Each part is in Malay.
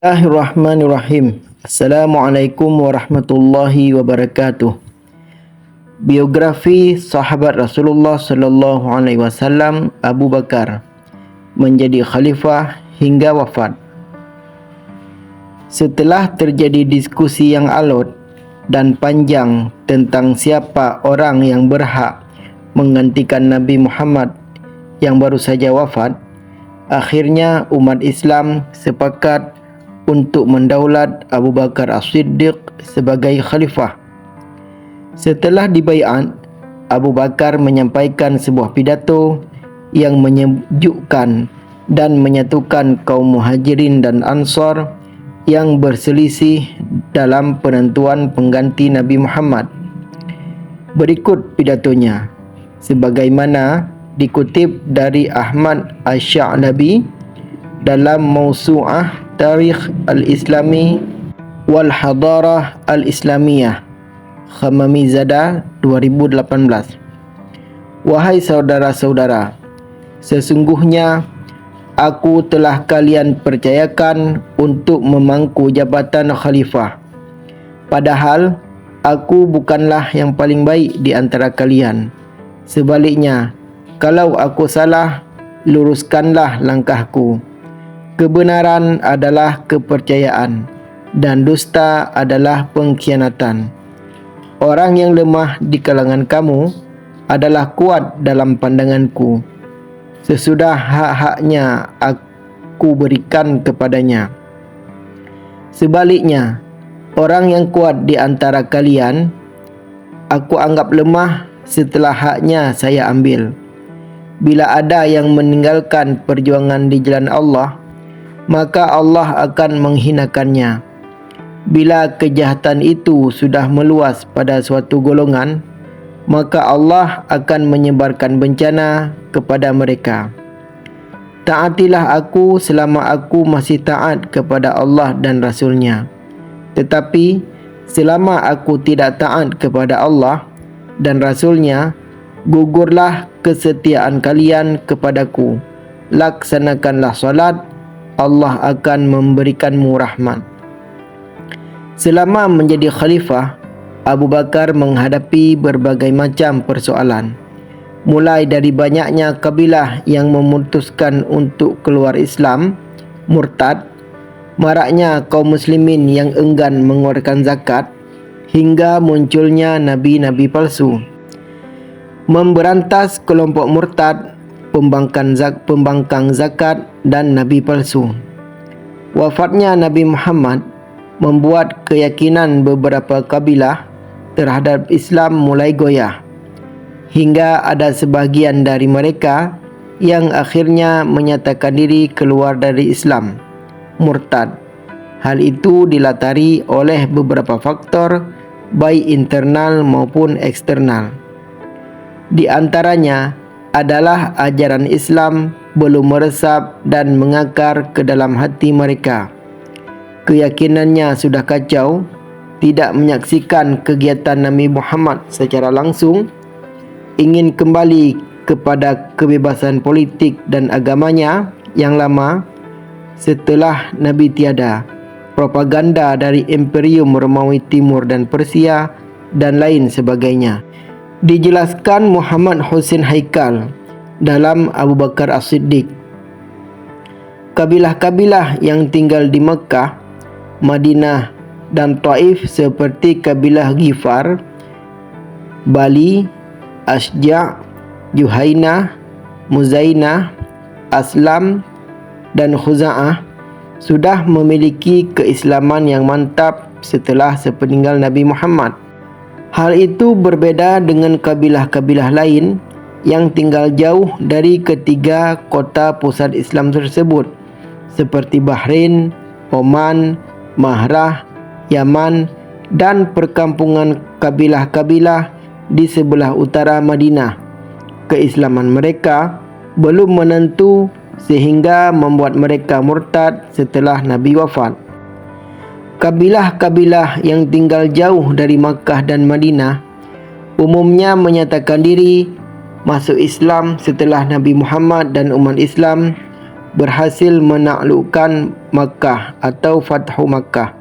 Bismillahirrahmanirrahim. Assalamualaikum warahmatullahi wabarakatuh. Biografi sahabat Rasulullah sallallahu alaihi wasallam Abu Bakar menjadi khalifah hingga wafat. Setelah terjadi diskusi yang alot dan panjang tentang siapa orang yang berhak menggantikan Nabi Muhammad yang baru saja wafat, akhirnya umat Islam sepakat untuk mendaulat Abu Bakar As-Siddiq sebagai khalifah. Setelah dibaiat, Abu Bakar menyampaikan sebuah pidato yang menyejukkan dan menyatukan kaum Muhajirin dan Ansar yang berselisih dalam penentuan pengganti Nabi Muhammad. Berikut pidatonya sebagaimana dikutip dari Ahmad Asy-Sya'labi dalam Mausu'ah Tarikh Al-Islami wal Hadarah Al-Islamiyah, Khamamizada 2018. Wahai saudara-saudara, sesungguhnya aku telah kalian percayakan untuk memangku jabatan khalifah. Padahal aku bukanlah yang paling baik di antara kalian. Sebaliknya, kalau aku salah, luruskanlah langkahku. Kebenaran adalah kepercayaan dan dusta adalah pengkhianatan. Orang yang lemah di kalangan kamu adalah kuat dalam pandanganku sesudah hak-haknya aku berikan kepadanya. Sebaliknya, orang yang kuat di antara kalian aku anggap lemah setelah haknya saya ambil. Bila ada yang meninggalkan perjuangan di jalan Allah, maka Allah akan menghinakannya. Bila kejahatan itu sudah meluas pada suatu golongan, maka Allah akan menyebarkan bencana kepada mereka. Taatilah aku selama aku masih taat kepada Allah dan Rasul-Nya. Tetapi selama aku tidak taat kepada Allah dan Rasul-Nya, gugurlah kesetiaan kalian kepadaku. Laksanakanlah salat, Allah akan memberikanmu rahmat. Selama menjadi khalifah, Abu Bakar menghadapi berbagai macam persoalan. Mulai dari banyaknya kabilah yang memutuskan untuk keluar Islam, murtad, maraknya kaum muslimin yang enggan mengeluarkan zakat, hingga munculnya nabi-nabi palsu. Memberantas kelompok murtad, pembangkang zakat dan nabi palsu. Wafatnya Nabi Muhammad membuat keyakinan beberapa kabilah terhadap Islam mulai goyah, hingga ada sebahagian dari mereka yang akhirnya menyatakan diri keluar dari Islam, murtad. Hal itu dilatari oleh beberapa faktor baik internal maupun eksternal. Di antaranya adalah ajaran Islam belum meresap dan mengakar ke dalam hati mereka. Keyakinannya sudah kacau, tidak menyaksikan kegiatan Nabi Muhammad secara langsung, ingin kembali kepada kebebasan politik dan agamanya yang lama setelah Nabi tiada, propaganda dari Imperium Romawi Timur dan Persia, dan lain sebagainya. Dijelaskan Muhammad Hussein Haikal dalam Abu Bakar As-Siddiq. Kabilah-kabilah yang tinggal di Mekah, Madinah dan Taif seperti kabilah Ghifar, Bali, Asja', Juhainah, Muzainah, Aslam dan Khuza'ah sudah memiliki keislaman yang mantap setelah sepeninggal Nabi Muhammad. Hal itu berbeda dengan kabilah-kabilah lain yang tinggal jauh dari ketiga kota pusat Islam tersebut, seperti Bahrain, Oman, Mahrah, Yaman, dan perkampungan kabilah-kabilah di sebelah utara Madinah. Keislaman mereka belum menentu sehingga membuat mereka murtad setelah Nabi wafat. Kabilah-kabilah yang tinggal jauh dari Makkah dan Madinah umumnya menyatakan diri masuk Islam setelah Nabi Muhammad dan umat Islam berhasil menaklukkan Makkah atau Fathu Makkah.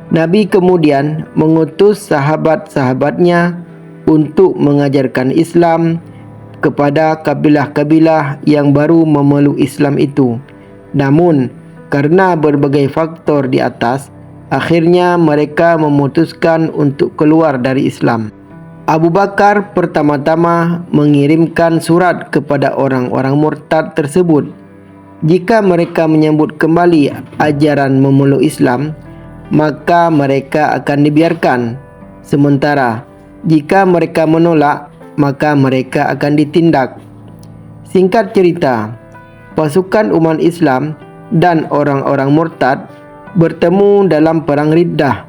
Nabi kemudian mengutus sahabat-sahabatnya untuk mengajarkan Islam kepada kabilah-kabilah yang baru memeluk Islam itu. Namun, karena berbagai faktor di atas, akhirnya mereka memutuskan untuk keluar dari Islam. Abu Bakar pertama-tama mengirimkan surat kepada orang-orang murtad tersebut. Jika mereka menyambut kembali ajaran memeluk Islam, maka mereka akan dibiarkan. Sementara jika mereka menolak, maka mereka akan ditindak. Singkat cerita, pasukan umat Islam dan orang-orang murtad bertemu dalam Perang Riddah,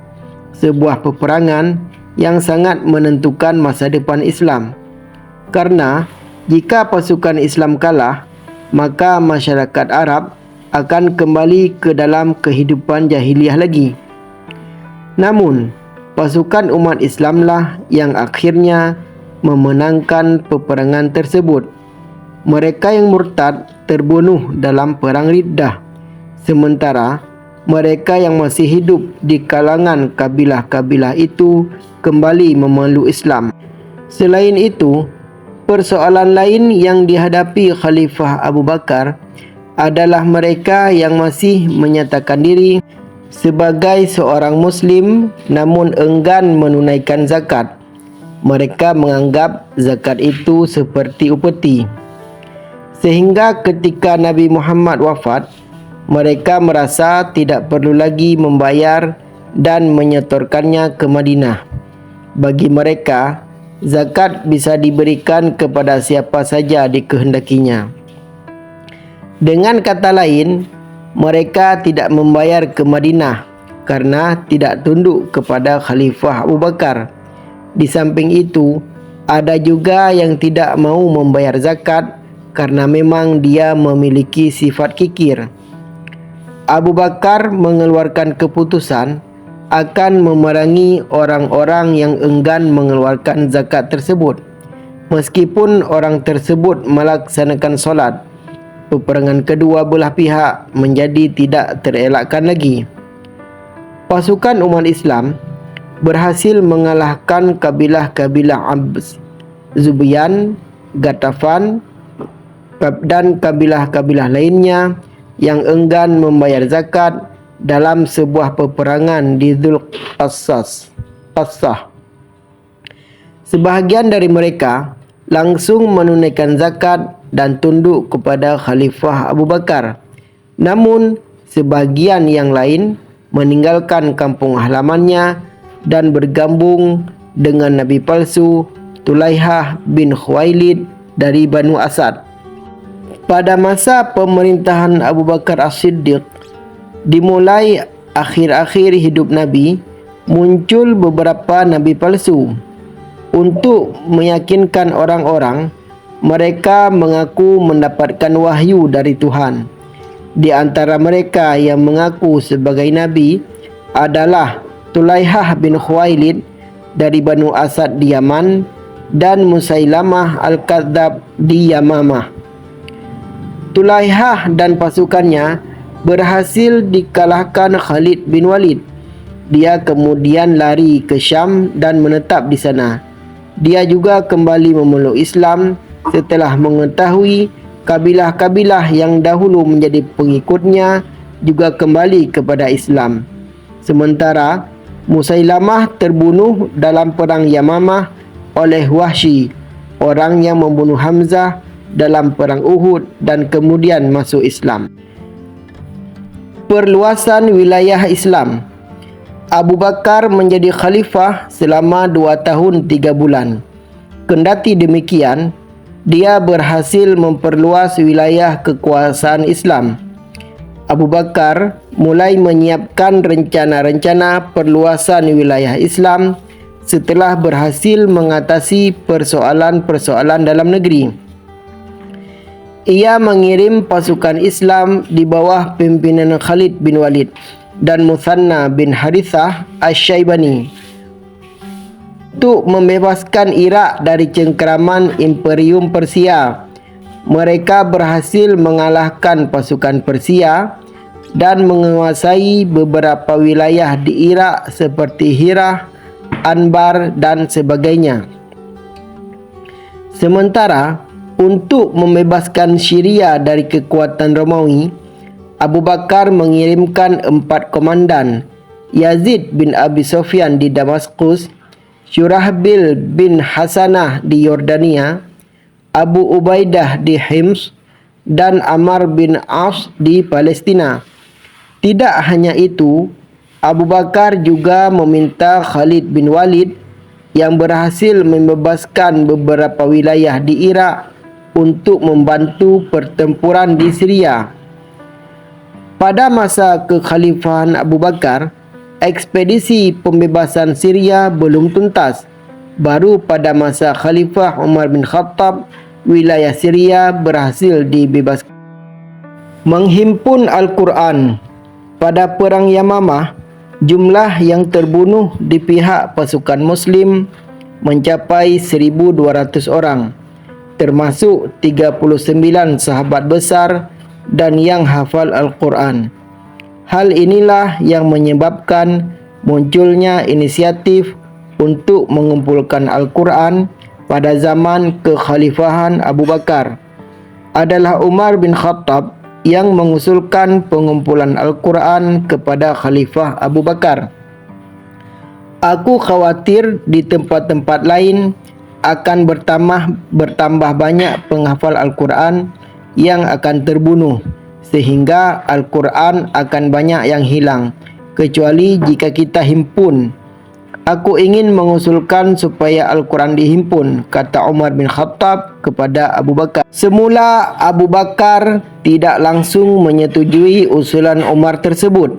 sebuah peperangan yang sangat menentukan masa depan Islam. Karena jika pasukan Islam kalah, maka masyarakat Arab akan kembali ke dalam kehidupan jahiliyah lagi. Namun, pasukan umat Islamlah yang akhirnya memenangkan peperangan tersebut. Mereka yang murtad terbunuh dalam Perang Riddah, sementara mereka yang masih hidup di kalangan kabilah-kabilah itu kembali memeluk Islam. Selain itu, persoalan lain yang dihadapi Khalifah Abu Bakar adalah mereka yang masih menyatakan diri sebagai seorang Muslim namun enggan menunaikan zakat. Mereka menganggap zakat itu seperti upeti. Sehingga ketika Nabi Muhammad wafat, mereka merasa tidak perlu lagi membayar dan menyetorkannya ke Madinah. Bagi mereka, zakat bisa diberikan kepada siapa saja dikehendakinya. Dengan kata lain, mereka tidak membayar ke Madinah karena tidak tunduk kepada Khalifah Abu Bakar. Di samping itu, ada juga yang tidak mau membayar zakat karena memang dia memiliki sifat kikir. Abu Bakar mengeluarkan keputusan akan memerangi orang-orang yang enggan mengeluarkan zakat tersebut. Meskipun orang tersebut melaksanakan solat, peperangan kedua belah pihak menjadi tidak terelakkan lagi. Pasukan umat Islam berhasil mengalahkan kabilah-kabilah Abs, Zubayan, Ghatafan dan kabilah-kabilah lainnya yang enggan membayar zakat dalam sebuah peperangan di Dzul Qassah. Sebahagian dari mereka langsung menunaikan zakat dan tunduk kepada Khalifah Abu Bakar. Namun, sebahagian yang lain meninggalkan kampung halamannya dan bergabung dengan Nabi palsu Tulaihah bin Khuwailid dari Banu Asad. Pada masa pemerintahan Abu Bakar As-Siddiq, dimulai akhir-akhir hidup Nabi, muncul beberapa Nabi palsu. Untuk meyakinkan orang-orang, mereka mengaku mendapatkan wahyu dari Tuhan. Di antara mereka yang mengaku sebagai Nabi adalah Tulaihah bin Khuwailid dari Banu Asad di Yaman dan Musailamah Al-Kadzab di Yamamah. Tulaihah dan pasukannya berhasil dikalahkan Khalid bin Walid. Dia kemudian lari ke Syam dan menetap di sana. Dia juga kembali memeluk Islam setelah mengetahui kabilah-kabilah yang dahulu menjadi pengikutnya juga kembali kepada Islam. Sementara Musailamah terbunuh dalam perang Yamamah oleh Wahsy, orang yang membunuh Hamzah dalam perang Uhud dan kemudian masuk Islam. Perluasan wilayah Islam. Abu Bakar menjadi khalifah selama 2 tahun 3 bulan. Kendati demikian, dia berhasil memperluas wilayah kekuasaan Islam. Abu Bakar mulai menyiapkan rencana-rencana perluasan wilayah Islam setelah berhasil mengatasi persoalan-persoalan dalam negeri. Ia mengirim pasukan Islam di bawah pimpinan Khalid bin Walid dan Muthanna bin Harithah Asy-Syaibani untuk membebaskan Irak dari cengkeraman Imperium Persia. mereka berhasil mengalahkan pasukan Persia dan menguasai beberapa wilayah di Irak seperti Hirah, Anbar dan sebagainya. Sementara untuk membebaskan Syria dari kekuatan Romawi, Abu Bakar mengirimkan 4 komandan, Yazid bin Abi Sufyan di Damaskus, Syurahbil bin Hasanah di Yordania, Abu Ubaidah di Hims, dan Ammar bin As di Palestina. Tidak hanya itu, Abu Bakar juga meminta Khalid bin Walid yang berhasil membebaskan beberapa wilayah di Irak untuk membantu pertempuran di Syria. Pada masa kekhalifahan Abu Bakar, ekspedisi pembebasan Syria belum tuntas. Baru pada masa Khalifah Umar bin Khattab, wilayah Syria berhasil dibebaskan. Menghimpun Al-Quran. Pada Perang Yamamah, jumlah yang terbunuh di pihak pasukan Muslim mencapai 1.200 orang, termasuk 39 sahabat besar dan yang hafal Al-Quran. Hal inilah yang menyebabkan munculnya inisiatif untuk mengumpulkan Al-Quran pada zaman kekhalifahan Abu Bakar. Adalah Umar bin Khattab yang mengusulkan pengumpulan Al-Quran kepada Khalifah Abu Bakar. Aku khawatir di tempat-tempat lain akan bertambah banyak penghafal Al-Quran yang akan terbunuh, sehingga Al-Quran akan banyak yang hilang, kecuali jika kita himpun. Aku ingin mengusulkan supaya Al-Quran dihimpun, kata Umar bin Khattab kepada Abu Bakar. Semula Abu Bakar tidak langsung menyetujui usulan Umar tersebut.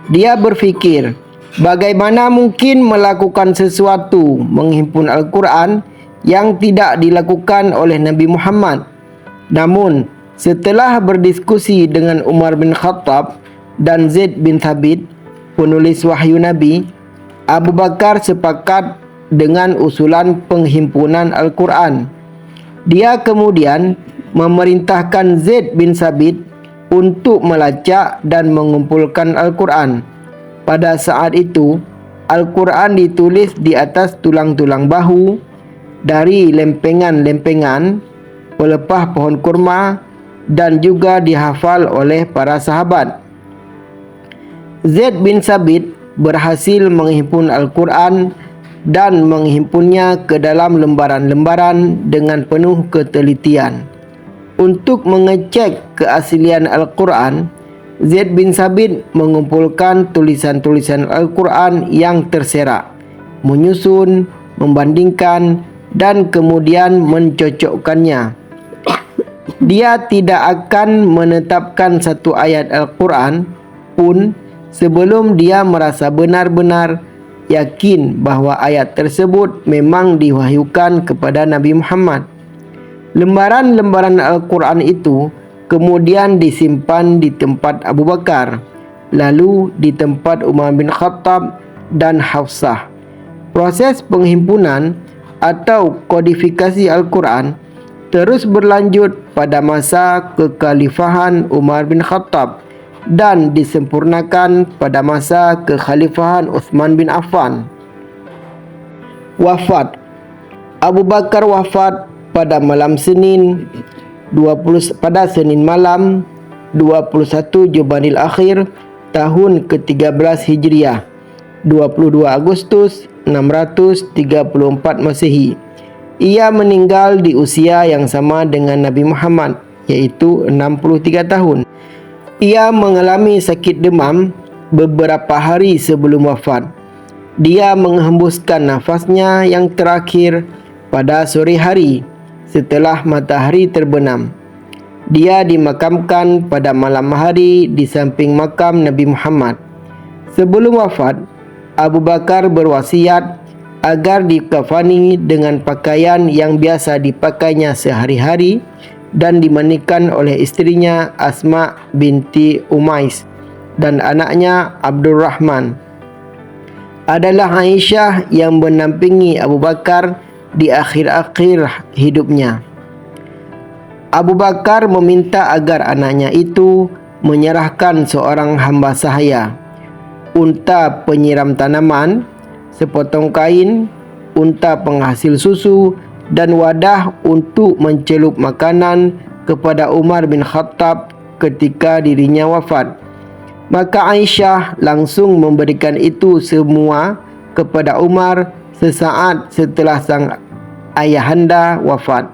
Dia berfikir, bagaimana mungkin melakukan sesuatu menghimpun Al-Quran yang tidak dilakukan oleh Nabi Muhammad. Namun, setelah berdiskusi dengan Umar bin Khattab dan Zaid bin Thabit, penulis wahyu Nabi, Abu Bakar sepakat dengan usulan penghimpunan Al-Quran. Dia kemudian memerintahkan Zaid bin Thabit untuk melacak dan mengumpulkan Al-Quran. Pada saat itu, Al-Quran ditulis di atas tulang-tulang bahu, dari lempengan-lempengan, pelepah pohon kurma, dan juga dihafal oleh para sahabat. Zaid bin Thabit berhasil menghimpun Al-Quran dan menghimpunnya ke dalam lembaran-lembaran dengan penuh ketelitian. Untuk mengecek keaslian Al-Quran, Zaid bin Thabit mengumpulkan tulisan-tulisan Al-Quran yang terserak, menyusun, membandingkan, dan kemudian mencocokkannya. Dia tidak akan menetapkan satu ayat Al-Quran pun sebelum dia merasa benar-benar yakin bahawa ayat tersebut memang diwahyukan kepada Nabi Muhammad. Lembaran-lembaran Al-Quran itu kemudian disimpan di tempat Abu Bakar, lalu di tempat Umar bin Khattab dan Hafsah. Proses penghimpunan atau kodifikasi Al-Quran terus berlanjut pada masa kekhalifahan Umar bin Khattab dan disempurnakan pada masa kekhalifahan Uthman bin Affan. Wafat. Abu Bakar wafat pada malam Senin pada Senin malam 21 Jumadil Akhir tahun ke-13 Hijriah, 22 Agustus 634 Masehi. Ia meninggal di usia yang sama dengan Nabi Muhammad, yaitu 63 tahun. Ia mengalami sakit demam beberapa hari sebelum wafat. Dia menghembuskan nafasnya yang terakhir pada sore hari setelah matahari terbenam. Dia dimakamkan pada malam hari di samping makam Nabi Muhammad. Sebelum wafat, Abu Bakar berwasiat agar dikafani dengan pakaian yang biasa dipakainya sehari-hari dan dimandikan oleh istrinya Asma binti Umais dan anaknya Abdurrahman. Adalah Aisyah yang menampingi Abu Bakar di akhir-akhir hidupnya. Abu Bakar meminta agar anaknya itu menyerahkan seorang hamba sahaya, unta penyiram tanaman, sepotong kain, unta penghasil susu, dan wadah untuk mencelup makanan kepada Umar bin Khattab ketika dirinya wafat. Maka Aisyah langsung memberikan itu semua kepada Umar sesaat setelah sang ayahanda wafat.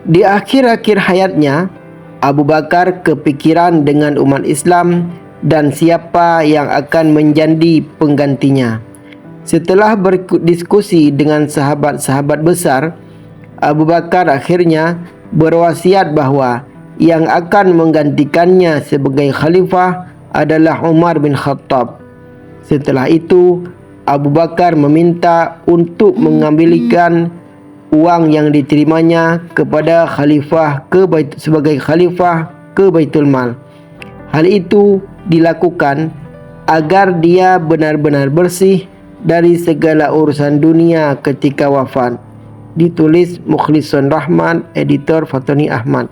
Di akhir-akhir hayatnya, Abu Bakar kepikiran dengan umat Islam dan siapa yang akan menjadi penggantinya. Setelah berdiskusi dengan sahabat-sahabat besar, Abu Bakar akhirnya berwasiat bahawa yang akan menggantikannya sebagai khalifah adalah Umar bin Khattab. Setelah itu, Abu Bakar meminta untuk mengembalikan uang yang diterimanya kepada khalifah sebagai khalifah ke Baitul Mal. Hal itu dilakukan agar dia benar-benar bersih dari segala urusan dunia ketika wafat. Ditulis Mukhlisun Rahman, editor Fatoni Ahmad.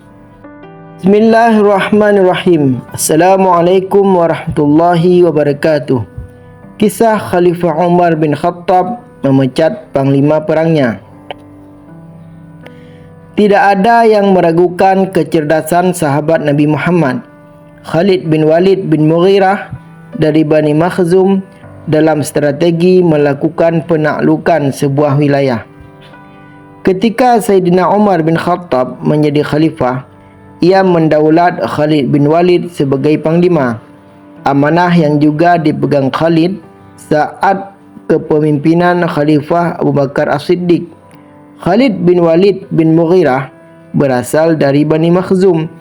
Bismillahirrahmanirrahim. Assalamualaikum warahmatullahi wabarakatuh. Kisah Khalifah Umar bin Khattab memecat panglima perangnya. Tidak ada yang meragukan kecerdasan sahabat Nabi Muhammad, Khalid bin Walid bin Mughirah dari Bani Makhzum dalam strategi melakukan penaklukan sebuah wilayah. Ketika Sayyidina Umar bin Khattab menjadi khalifah, ia mendaulat Khalid bin Walid sebagai panglima. Amanah yang juga dipegang Khalid saat kepemimpinan Khalifah Abu Bakar As-Siddiq. Khalid bin Walid bin Mughirah berasal dari Bani Makhzum.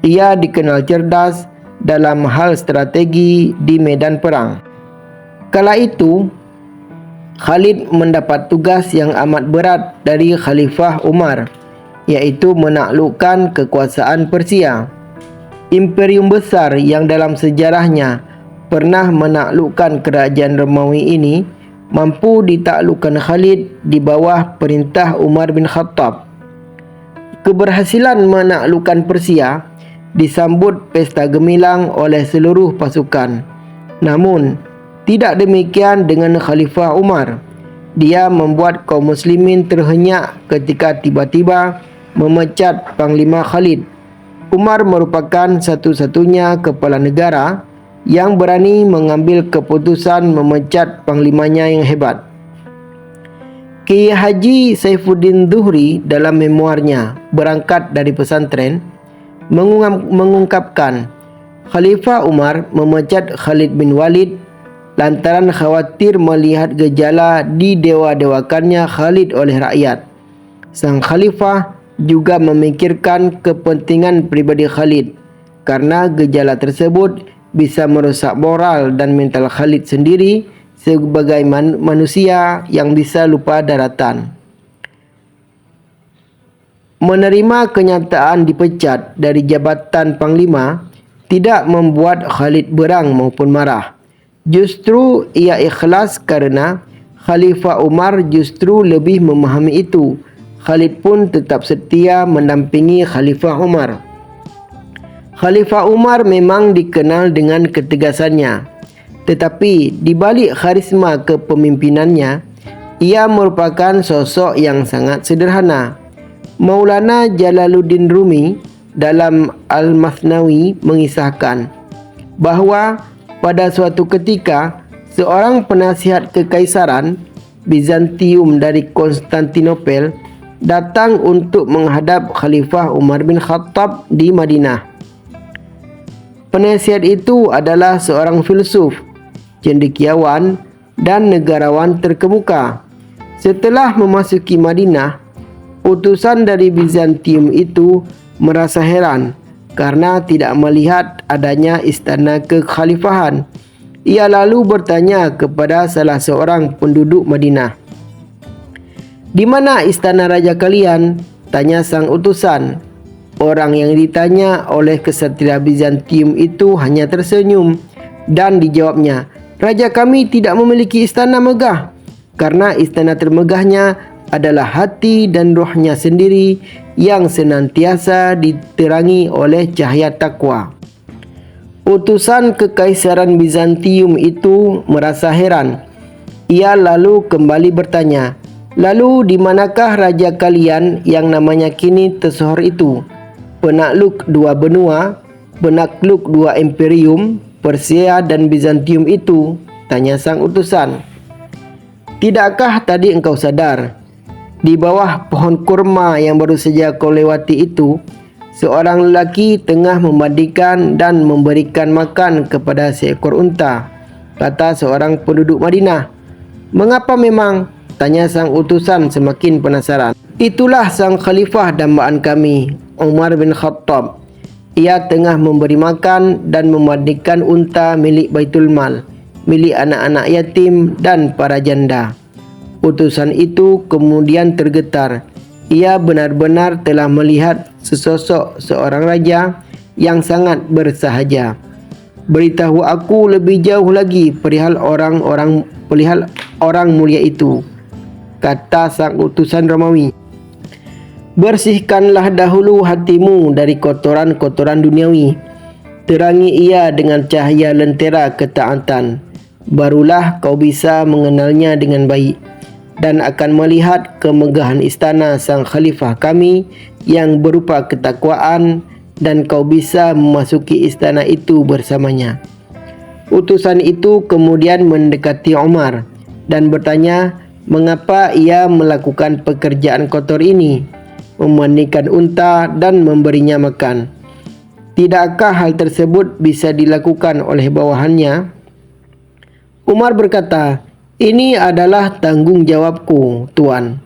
Ia dikenal cerdas dalam hal strategi di medan perang. Kala itu, Khalid mendapat tugas yang amat berat dari Khalifah Umar, yaitu menaklukkan kekuasaan Persia. Imperium besar yang dalam sejarahnya pernah menaklukkan kerajaan Romawi ini mampu ditaklukkan Khalid di bawah perintah Umar bin Khattab. Keberhasilan menaklukkan Persia disambut pesta gemilang oleh seluruh pasukan. Namun, tidak demikian dengan Khalifah Umar. Dia membuat kaum muslimin terhenyak ketika tiba-tiba memecat Panglima Khalid. Umar merupakan satu-satunya kepala negara yang berani mengambil keputusan memecat panglimanya yang hebat. Kiai Haji Saifuddin Zuhri dalam memoarnya Berangkat dari Pesantren mengungkapkan Khalifah Umar memecat Khalid bin Walid lantaran khawatir melihat gejala didewa-dewakannya Khalid oleh rakyat. Sang khalifah juga memikirkan kepentingan pribadi Khalid karena gejala tersebut bisa merusak moral dan mental Khalid sendiri sebagai manusia yang bisa lupa daratan. Menerima kenyataan dipecat dari jabatan panglima tidak membuat Khalid berang maupun marah. Justru ia ikhlas karena Khalifah Umar justru lebih memahami itu. Khalid pun tetap setia mendampingi Khalifah Umar. Khalifah Umar memang dikenal dengan ketegasannya, tetapi di balik karisma kepemimpinannya, ia merupakan sosok yang sangat sederhana. Maulana Jalaluddin Rumi dalam Al-Masnawi mengisahkan bahawa pada suatu ketika seorang penasihat kekaisaran Bizantium dari Konstantinopel datang untuk menghadap Khalifah Umar bin Khattab di Madinah. Penasihat itu adalah seorang filsuf, cendekiawan dan negarawan terkemuka. Setelah memasuki Madinah, utusan dari Bizantium itu merasa heran karena tidak melihat adanya istana kekhalifahan. Ia lalu bertanya kepada salah seorang penduduk Madinah, "Di mana istana raja kalian?" tanya sang utusan. Orang yang ditanya oleh kesatria Bizantium itu hanya tersenyum dan dijawabnya, "Raja kami tidak memiliki istana megah, karena istana termegahnya adalah hati dan rohnya sendiri yang senantiasa diterangi oleh cahaya takwa. Utusan Kekaisaran Bizantium itu merasa heran. Ia lalu kembali bertanya, "Lalu di manakah raja kalian yang namanya kini tersohor itu? Penakluk dua benua, penakluk dua imperium, Persia dan Bizantium itu?" tanya sang utusan. "Tidakkah tadi engkau sadar? Di bawah pohon kurma yang baru saja kau lewati itu, seorang lelaki tengah memandikan dan memberikan makan kepada seekor unta," kata seorang penduduk Madinah. "Mengapa memang?" tanya sang utusan semakin penasaran. "Itulah sang khalifah dambaan kami, Umar bin Khattab. Ia tengah memberi makan dan memandikan unta milik Baitul Mal, milik anak-anak yatim dan para janda." Utusan itu kemudian tergetar. Ia benar-benar telah melihat sesosok seorang raja yang sangat bersahaja. "Beritahu aku lebih jauh lagi perihal orang mulia itu," kata sang utusan Romawi. "Bersihkanlah dahulu hatimu dari kotoran-kotoran duniawi. Terangi ia dengan cahaya lentera ketaatan. Barulah kau bisa mengenalnya dengan baik dan akan melihat kemegahan istana sang khalifah kami yang berupa ketakwaan, dan kau bisa memasuki istana itu bersamanya." Utusan itu kemudian mendekati Umar dan bertanya mengapa ia melakukan pekerjaan kotor ini, memandikan unta dan memberinya makan. Tidakkah hal tersebut bisa dilakukan oleh bawahannya? Umar berkata, "Ini adalah tanggung jawabku, Tuan.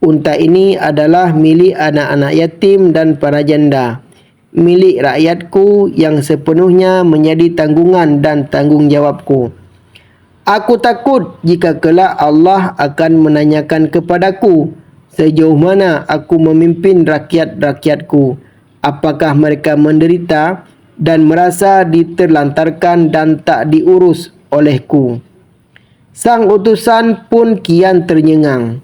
Unta ini adalah milik anak-anak yatim dan para janda, milik rakyatku yang sepenuhnya menjadi tanggungan dan tanggung jawabku. Aku takut jika kelak Allah akan menanyakan kepadaku sejauh mana aku memimpin rakyat-rakyatku, apakah mereka menderita dan merasa diterlantarkan dan tak diurus olehku." Sang utusan pun kian ternyengang.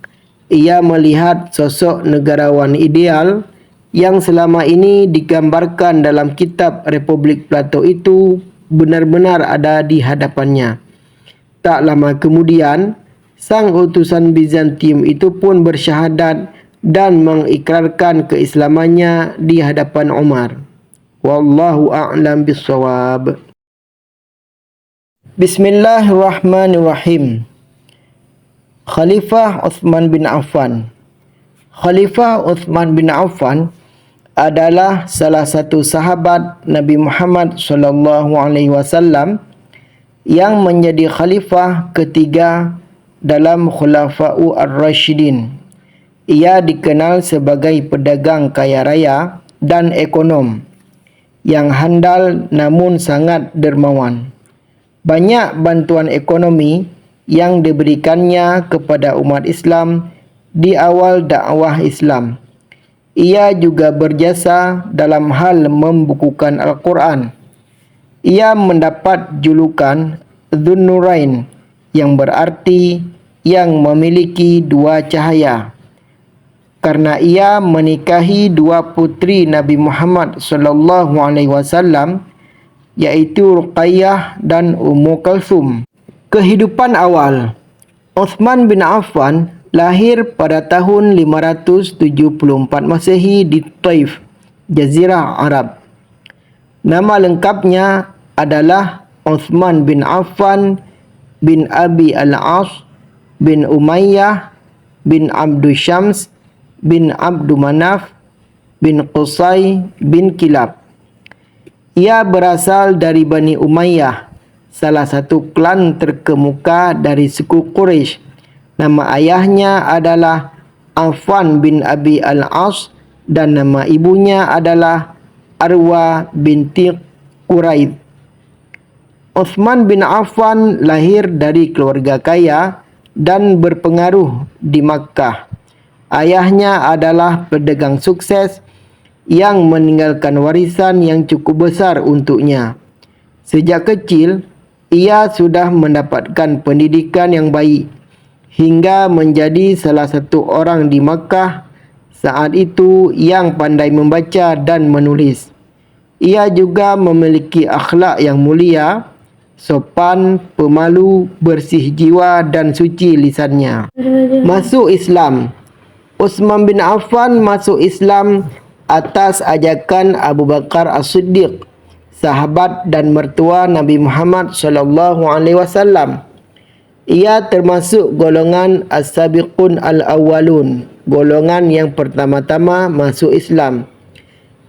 Ia melihat sosok negarawan ideal yang selama ini digambarkan dalam kitab Republik Plato itu benar-benar ada di hadapannya. Tak lama kemudian, sang utusan Bizantium itu pun bersyahadat dan mengikrarkan keislamannya di hadapan Umar. Wallahu a'lam bissawab. Bismillahirrahmanirrahim. Khalifah Uthman bin Affan. Khalifah Uthman bin Affan adalah salah satu sahabat Nabi Muhammad SAW yang menjadi khalifah ketiga dalam Khulafa'u Ar-Rashidin. Ia dikenal sebagai pedagang kaya raya dan ekonom yang handal namun sangat dermawan. Banyak bantuan ekonomi yang diberikannya kepada umat Islam di awal dakwah Islam. Ia juga berjasa dalam hal membukukan Al-Quran. Ia mendapat julukan Dzun-Nurain yang berarti yang memiliki dua cahaya, karena ia menikahi dua putri Nabi Muhammad SAW, yaitu Ruqayyah dan Ummu Kalsum. Kehidupan awal. Uthman bin Affan lahir pada tahun 574 Masehi di Taif, Jazirah Arab. Nama lengkapnya adalah Uthman bin Affan bin Abi al-As bin Umayyah bin Abdul Syams bin Abdul Manaf bin Qusay bin Kilab. Ia berasal dari Bani Umayyah, salah satu klan terkemuka dari suku Quraisy. Nama ayahnya adalah Affan bin Abi al-As dan nama ibunya adalah Arwa binti Quraid. Uthman bin Affan lahir dari keluarga kaya dan berpengaruh di Makkah. Ayahnya adalah pedagang sukses yang meninggalkan warisan yang cukup besar untuknya. Sejak kecil, ia sudah mendapatkan pendidikan yang baik. hingga menjadi salah satu orang di Makkah saat itu yang pandai membaca dan menulis. Ia juga memiliki akhlak yang mulia, sopan, pemalu, bersih jiwa dan suci lisannya. Masuk Islam. Uthman bin Affan masuk Islam atas ajakan Abu Bakar As-Siddiq, sahabat dan mertua Nabi Muhammad sallallahu alaihi wasallam. Ia termasuk golongan As-Sabiqun Al-Awwalun, golongan yang pertama-tama masuk Islam.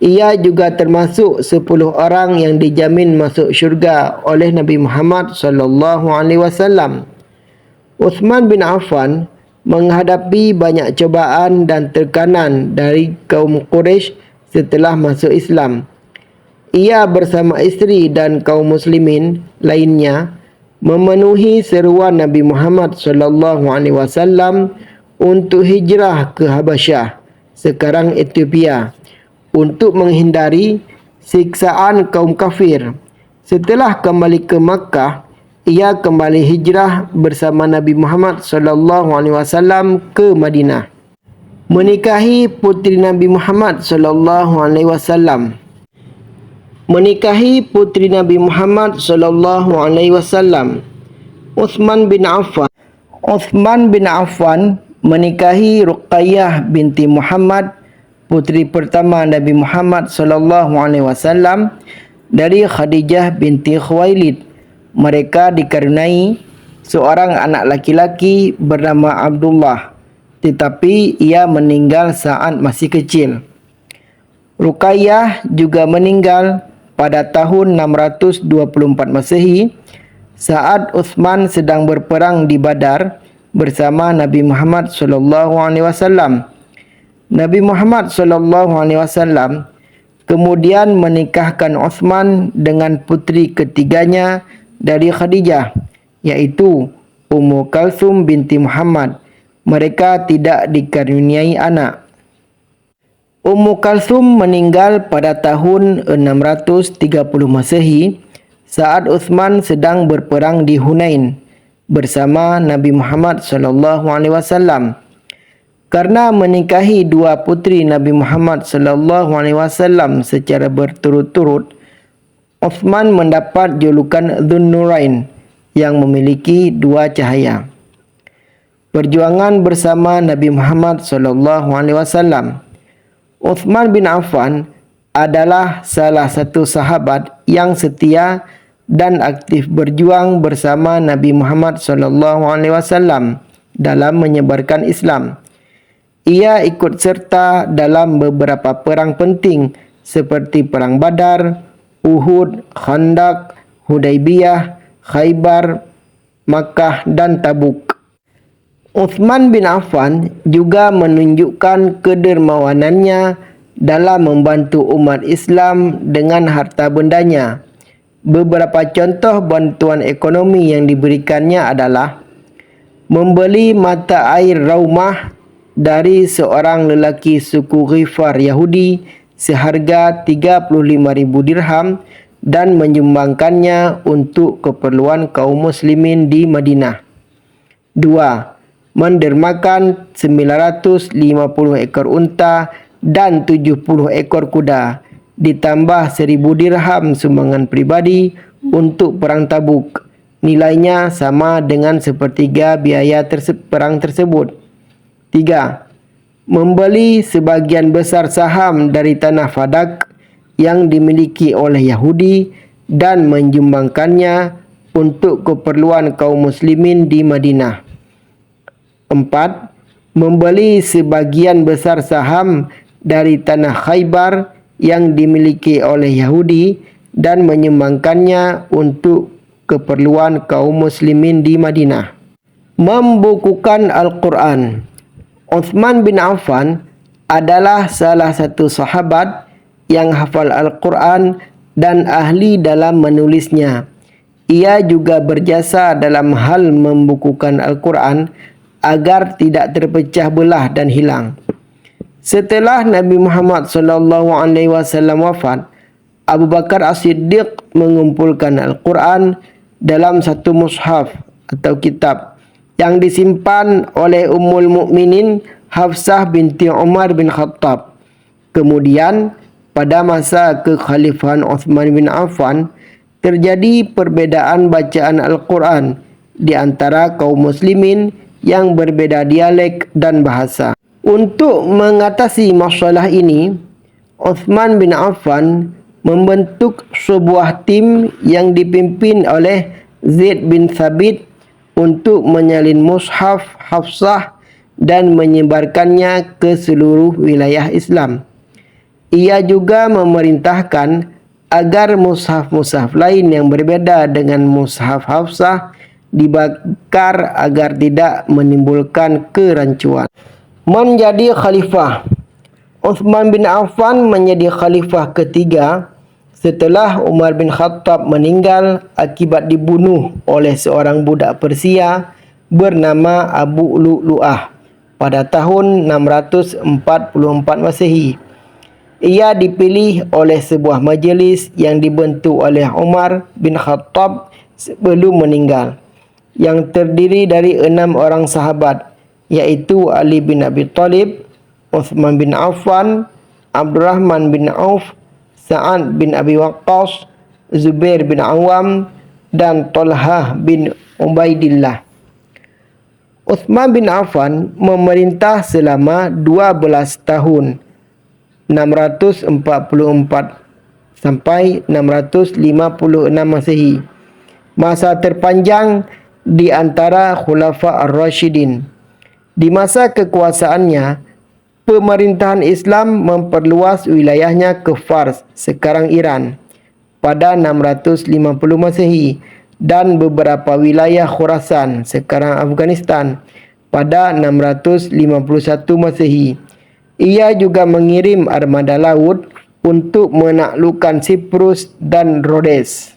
Ia juga termasuk 10 orang yang dijamin masuk syurga oleh Nabi Muhammad sallallahu alaihi wasallam. Uthman bin Affan menghadapi banyak cobaan dan tekanan dari kaum Quraisy setelah masuk Islam. Ia bersama isteri dan kaum muslimin lainnya memenuhi seruan Nabi Muhammad sallallahu alaihi wasallam untuk hijrah ke Habasyah, sekarang Ethiopia, untuk menghindari siksaan kaum kafir. Setelah kembali ke Makkah, ia kembali hijrah bersama Nabi Muhammad sallallahu alaihi wasallam ke Madinah. Menikahi putri Nabi Muhammad sallallahu alaihi wasallam. Menikahi putri Nabi Muhammad sallallahu alaihi wasallam. Uthman bin Affan. Uthman bin Affan menikahi Ruqayyah binti Muhammad, putri pertama Nabi Muhammad sallallahu alaihi wasallam dari Khadijah binti Khuwailid. Mereka dikaruniai seorang anak laki-laki bernama Abdullah, tetapi ia meninggal saat masih kecil. Ruqayyah juga meninggal pada tahun 624 Masehi saat Uthman sedang berperang di Badar bersama Nabi Muhammad sallallahu alaihi wasallam. Nabi Muhammad sallallahu alaihi wasallam kemudian menikahkan Uthman dengan putri ketiganya dari Khadijah, yaitu Ummu Kalsum binti Muhammad. Mereka tidak dikaruniai anak. Ummu Kalsum meninggal pada tahun 630 Masehi saat Uthman sedang berperang di Hunain bersama Nabi Muhammad sallallahu alaihi wasallam. Karena menikahi dua putri Nabi Muhammad sallallahu alaihi wasallam secara berturut-turut, Uthman mendapat julukan Dzun-Nurain yang memiliki dua cahaya. Perjuangan bersama Nabi Muhammad sallallahu alaihi wasallam. Uthman bin Affan adalah salah satu sahabat yang setia dan aktif berjuang bersama Nabi Muhammad sallallahu alaihi wasallam dalam menyebarkan Islam. Ia ikut serta dalam beberapa perang penting seperti Perang Badar, Uhud, Khandaq, Hudaibiyah, Khaybar, Makkah dan Tabuk. Uthman bin Affan juga menunjukkan kedermawanannya dalam membantu umat Islam dengan harta bendanya. Beberapa contoh bantuan ekonomi yang diberikannya adalah membeli mata air Raumah dari seorang lelaki suku Ghifar Yahudi seharga 35.000 dirham dan menyumbangkannya untuk keperluan kaum muslimin di Madinah. 2. Mendermakan 950 ekor unta dan 70 ekor kuda, ditambah 1.000 dirham sumbangan pribadi untuk perang Tabuk. Nilainya sama dengan sepertiga biaya perang tersebut. 3. Membeli sebagian besar saham dari tanah Fadak yang dimiliki oleh Yahudi dan menyumbangkannya untuk keperluan kaum muslimin di Madinah. 4. Membeli sebagian besar saham dari tanah Khaybar yang dimiliki oleh Yahudi dan menyumbangkannya untuk keperluan kaum muslimin di Madinah. Membukukan Al-Quran. Uthman bin Affan adalah salah satu sahabat yang hafal Al-Quran dan ahli dalam menulisnya. Ia juga berjasa dalam hal membukukan Al-Quran agar tidak terpecah belah dan hilang. Setelah Nabi Muhammad SAW wafat, Abu Bakar As-Siddiq mengumpulkan Al-Quran dalam satu mushaf atau kitab yang disimpan oleh Ummul Mukminin Hafsah binti Umar bin Khattab. Kemudian pada masa kekhalifahan Uthman bin Affan terjadi perbedaan bacaan Al-Quran di antara kaum muslimin yang berbeda dialek dan bahasa. Untuk mengatasi masalah ini, Uthman bin Affan membentuk sebuah tim yang dipimpin oleh Zaid bin Thabit untuk menyalin mushaf Hafsah dan menyebarkannya ke seluruh wilayah Islam. Ia juga memerintahkan agar mushaf-mushaf lain yang berbeda dengan mushaf Hafsah dibakar agar tidak menimbulkan kerancuan. Menjadi khalifah. Uthman bin Affan menjadi khalifah ketiga setelah Umar bin Khattab meninggal akibat dibunuh oleh seorang budak Persia bernama Abu Lu'lu'ah pada tahun 644 Masehi. Ia dipilih oleh sebuah majlis yang dibentuk oleh Umar bin Khattab sebelum meninggal, yang terdiri dari 6 orang sahabat, iaitu Ali bin Abi Thalib, Uthman bin Affan, Abdurrahman bin Auf, Sa'ad bin Abi Waqqas, Zubair bin Awam, dan Talhah bin Ubaidillah. Uthman bin Affan memerintah selama 12 tahun, 644 sampai 656 Masehi. Masa terpanjang di antara Khulafa Ar-Rasyidin. Di masa kekuasaannya, pemerintahan Islam memperluas wilayahnya ke Fars, sekarang Iran, pada 650 Masehi dan beberapa wilayah Khurasan, sekarang Afghanistan, pada 651 Masehi. Ia juga mengirim armada laut untuk menaklukkan Siprus dan Rhodes.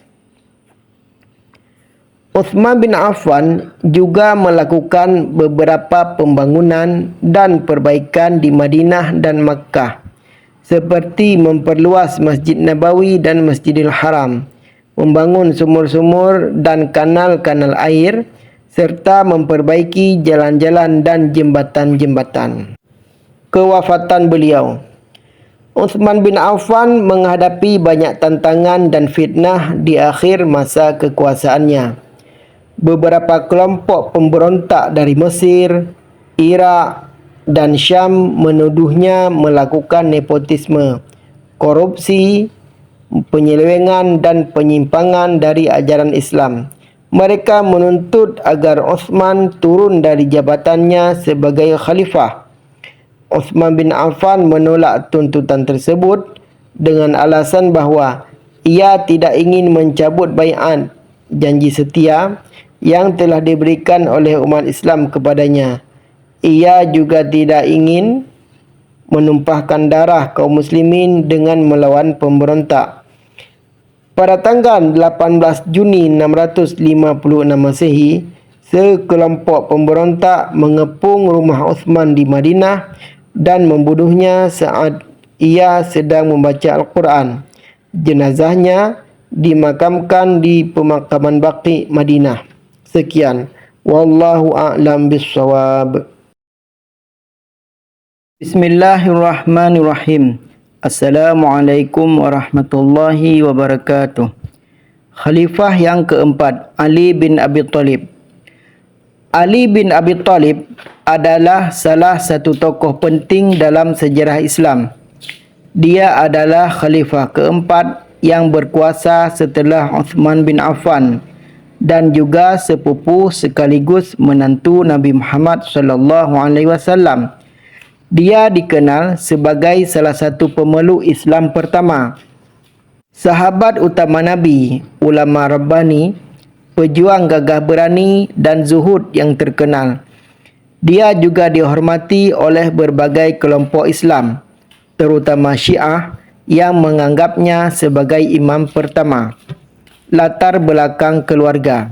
Uthman bin Affan juga melakukan beberapa pembangunan dan perbaikan di Madinah dan Makkah, seperti memperluas Masjid Nabawi dan Masjidil Haram, membangun sumur-sumur dan kanal-kanal air, serta memperbaiki jalan-jalan dan jembatan-jembatan. Kewafatan beliau. Uthman bin Affan menghadapi banyak tantangan dan fitnah di akhir masa kekuasaannya. Beberapa kelompok pemberontak dari Mesir, Iraq, dan Syam menuduhnya melakukan nepotisme, korupsi, penyelewengan dan penyimpangan dari ajaran Islam. Mereka menuntut agar Uthman turun dari jabatannya sebagai khalifah. Uthman bin Affan menolak tuntutan tersebut dengan alasan bahawa ia tidak ingin mencabut baiat janji setia yang telah diberikan oleh umat Islam kepadanya. Ia juga tidak ingin menumpahkan darah kaum muslimin dengan melawan pemberontak. Pada tanggal 18 Juni 656 Masehi, sekelompok pemberontak mengepung rumah Uthman di Madinah dan membunuhnya saat ia sedang membaca Al-Quran. Jenazahnya dimakamkan di pemakaman Baqi, Madinah. Sekian. Wallahu a'lam bissawab. Bismillahirrahmanirrahim. Assalamualaikum warahmatullahi wabarakatuh. Khalifah yang keempat, Ali bin Abi Thalib. Ali bin Abi Thalib adalah salah satu tokoh penting dalam sejarah Islam. Dia adalah khalifah keempat yang berkuasa setelah Uthman bin Affan dan juga sepupu sekaligus menantu Nabi Muhammad SAW. Dia dikenal sebagai salah satu pemeluk Islam pertama, sahabat utama Nabi, ulama Rabbani, pejuang gagah berani dan zuhud yang terkenal. Dia juga dihormati oleh berbagai kelompok Islam, terutama Syiah yang menganggapnya sebagai imam pertama. Latar belakang keluarga.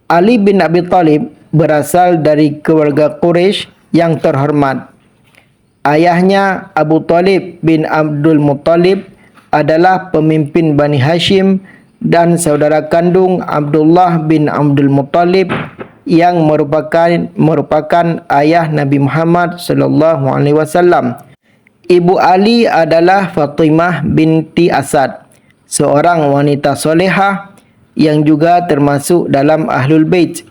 Ali bin Abi Thalib berasal dari keluarga Quraisy yang terhormat. Ayahnya Abu Thalib bin Abdul Muttalib adalah pemimpin Bani Hashim dan saudara kandung Abdullah bin Abdul Muttalib yang merupakan ayah Nabi Muhammad sallallahu alaihi wasallam. Ibu Ali adalah Fatimah binti Asad, seorang wanita solehah yang juga termasuk dalam Ahlul Bait.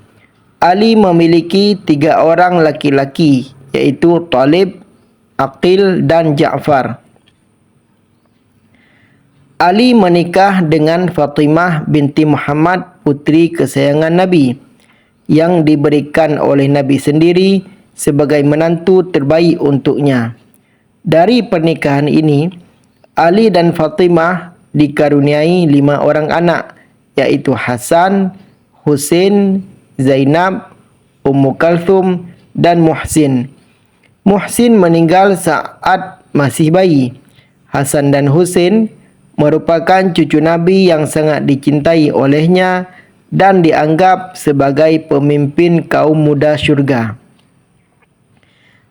Ali memiliki 3 orang laki-laki, iaitu Talib, Aqil dan Ja'far. Ali menikah dengan Fatimah binti Muhammad, putri kesayangan Nabi, yang diberikan oleh Nabi sendiri sebagai menantu terbaik untuknya. Dari pernikahan ini, Ali dan Fatimah dikaruniai 5 orang anak, iaitu Hasan, Husain, Zainab, Ummu Kalthum dan Muhsin. Muhsin meninggal saat masih bayi. Hasan dan Husain merupakan cucu Nabi yang sangat dicintai olehnya dan dianggap sebagai pemimpin kaum muda syurga.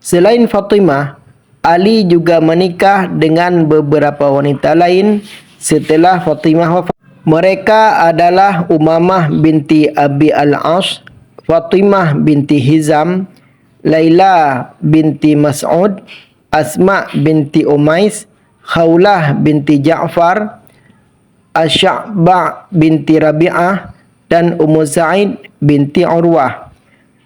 Selain Fatimah, Ali juga menikah dengan beberapa wanita lain setelah Fatimah wafat. Mereka adalah Umamah binti Abi Al-As, Fatimah binti Hizam, Laila binti Mas'ud, Asma binti Umais, Khawlah binti Ja'far, Asy'ba binti Rabi'ah, dan Ummu Sa'id binti Urwah.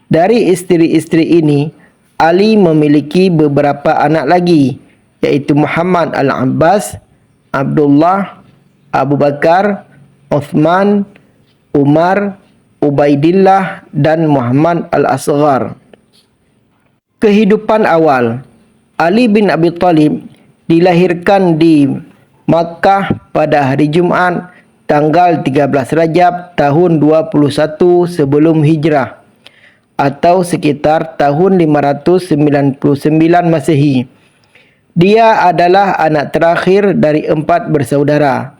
Dari isteri-isteri ini, Ali memiliki beberapa anak lagi, iaitu Muhammad Al-Abbas, Abdullah, Abu Bakar, Uthman, Umar, Ubaidillah dan Muhammad Al-Asghar. Kehidupan awal. Ali bin Abi Thalib dilahirkan di Makkah pada hari Jumaat tanggal 13 Rajab tahun 21 sebelum Hijrah, atau sekitar tahun 599 Masehi. Dia adalah anak terakhir dari 4 bersaudara.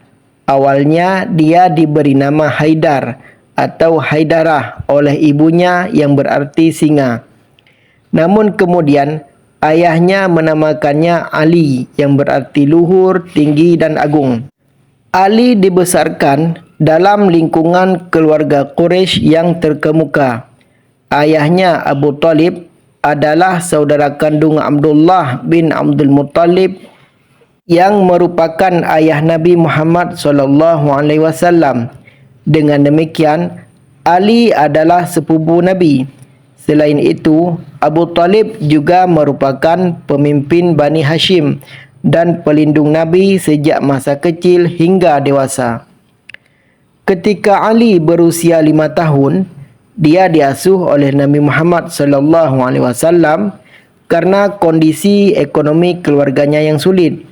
Awalnya dia diberi nama Haidar atau Haidarah oleh ibunya yang berarti singa. Namun kemudian ayahnya menamakannya Ali yang berarti luhur, tinggi dan agung. Ali dibesarkan dalam lingkungan keluarga Quraisy yang terkemuka. Ayahnya Abu Talib adalah saudara kandung Abdullah bin Abdul Muttalib yang merupakan ayah Nabi Muhammad SAW. Dengan demikian, Ali adalah sepupu Nabi. Selain itu, Abu Talib juga merupakan pemimpin Bani Hashim dan pelindung Nabi sejak masa kecil hingga dewasa. Ketika Ali berusia 5 tahun, dia diasuh oleh Nabi Muhammad SAW karena kondisi ekonomi keluarganya yang sulit.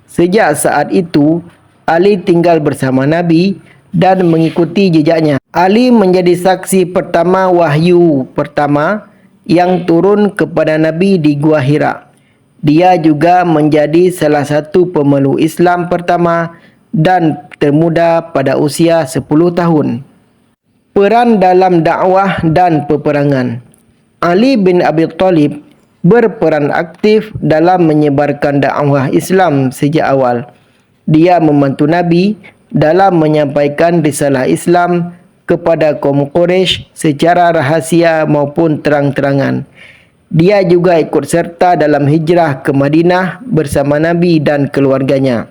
Sejak saat itu, Ali tinggal bersama Nabi dan mengikuti jejaknya. Ali menjadi saksi pertama wahyu pertama yang turun kepada Nabi di Gua Hira. Dia juga menjadi salah satu pemeluk Islam pertama dan termuda pada usia 10 tahun. Peran dalam dakwah dan peperangan. Ali bin Abi Thalib berperan aktif dalam menyebarkan dakwah Islam sejak awal. Dia membantu Nabi dalam menyampaikan risalah Islam kepada kaum Quraisy secara rahasia maupun terang-terangan. Dia juga ikut serta dalam hijrah ke Madinah bersama Nabi dan keluarganya.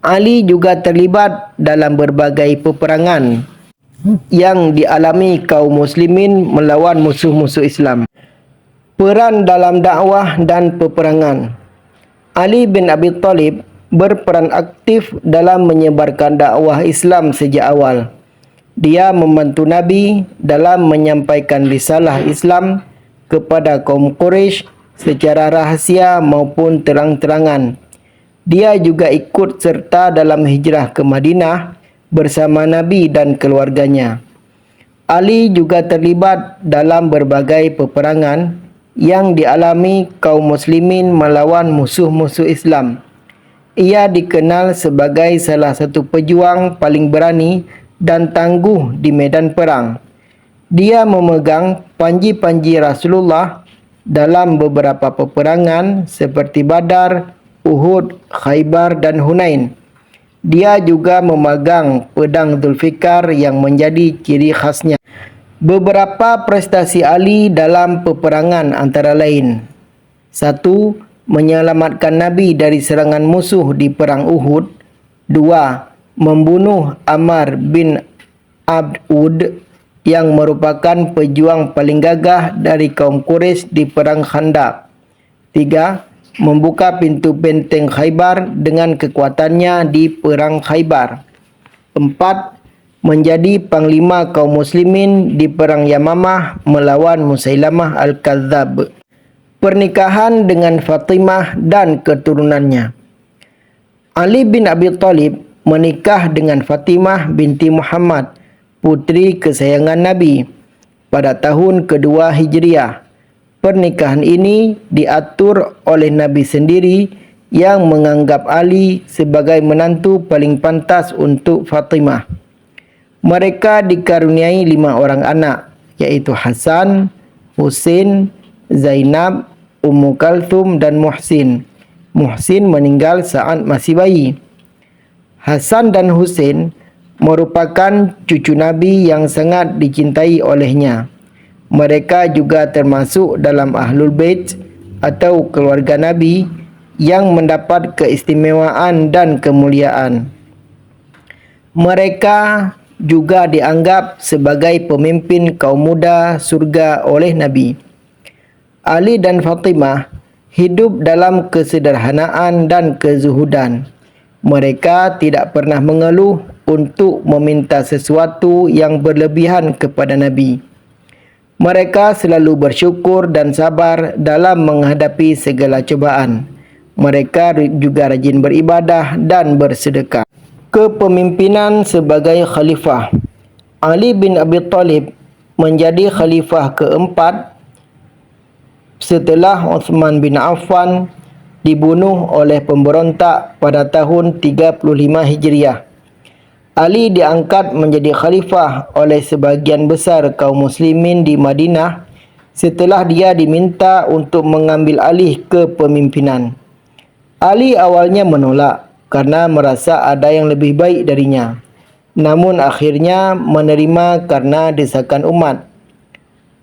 Ali juga terlibat dalam berbagai peperangan yang dialami kaum muslimin melawan musuh-musuh Islam. Peran dalam dakwah dan peperangan. Ali bin Abi Thalib berperan aktif dalam menyebarkan dakwah Islam sejak awal. Dia membantu Nabi dalam menyampaikan risalah Islam kepada kaum Quraisy secara rahasia maupun terang-terangan. Dia juga ikut serta dalam hijrah ke Madinah bersama Nabi dan keluarganya. Ali juga terlibat dalam berbagai peperangan yang dialami kaum muslimin melawan musuh-musuh Islam. Ia dikenal sebagai salah satu pejuang paling berani dan tangguh di medan perang. Dia memegang panji-panji Rasulullah dalam beberapa peperangan seperti Badar, Uhud, Khaybar dan Hunain. Dia juga memegang pedang Zulfikar yang menjadi ciri khasnya. Beberapa prestasi Ali dalam peperangan antara lain: 1. Menyelamatkan Nabi dari serangan musuh di Perang Uhud. 2. Membunuh Ammar bin Abd Ud yang merupakan pejuang paling gagah dari kaum Quraisy di Perang Khandaq. 3. Membuka pintu benteng Khaybar dengan kekuatannya di Perang Khaybar. 4. Menjadi panglima kaum muslimin di Perang Yamamah melawan Musailamah Al-Kadzab. Pernikahan dengan Fatimah dan keturunannya. Ali bin Abi Thalib menikah dengan Fatimah binti Muhammad, putri kesayangan Nabi, pada tahun kedua Hijriah. Pernikahan ini diatur oleh Nabi sendiri yang menganggap Ali sebagai menantu paling pantas untuk Fatimah. Mereka dikaruniai 5 orang anak, yaitu Hasan, Husain, Zainab, Ummu Kalthum dan Muhsin. Muhsin meninggal saat masih bayi. Hasan dan Husain merupakan cucu Nabi yang sangat dicintai olehnya. Mereka juga termasuk dalam Ahlul Bait atau keluarga Nabi yang mendapat keistimewaan dan kemuliaan. Mereka juga dianggap sebagai pemimpin kaum muda surga oleh Nabi. Ali dan Fatimah hidup dalam kesederhanaan dan kezuhudan. Mereka tidak pernah mengeluh untuk meminta sesuatu yang berlebihan kepada Nabi. Mereka selalu bersyukur dan sabar dalam menghadapi segala cubaan. Mereka juga rajin beribadah dan bersedekah. Kepemimpinan sebagai khalifah. Ali bin Abi Thalib menjadi khalifah keempat setelah Uthman bin Affan dibunuh oleh pemberontak pada tahun 35 Hijriah. Ali diangkat menjadi khalifah oleh sebagian besar kaum muslimin di Madinah setelah dia diminta untuk mengambil alih kepemimpinan. Ali awalnya menolak karena merasa ada yang lebih baik darinya. Namun akhirnya menerima karena desakan umat.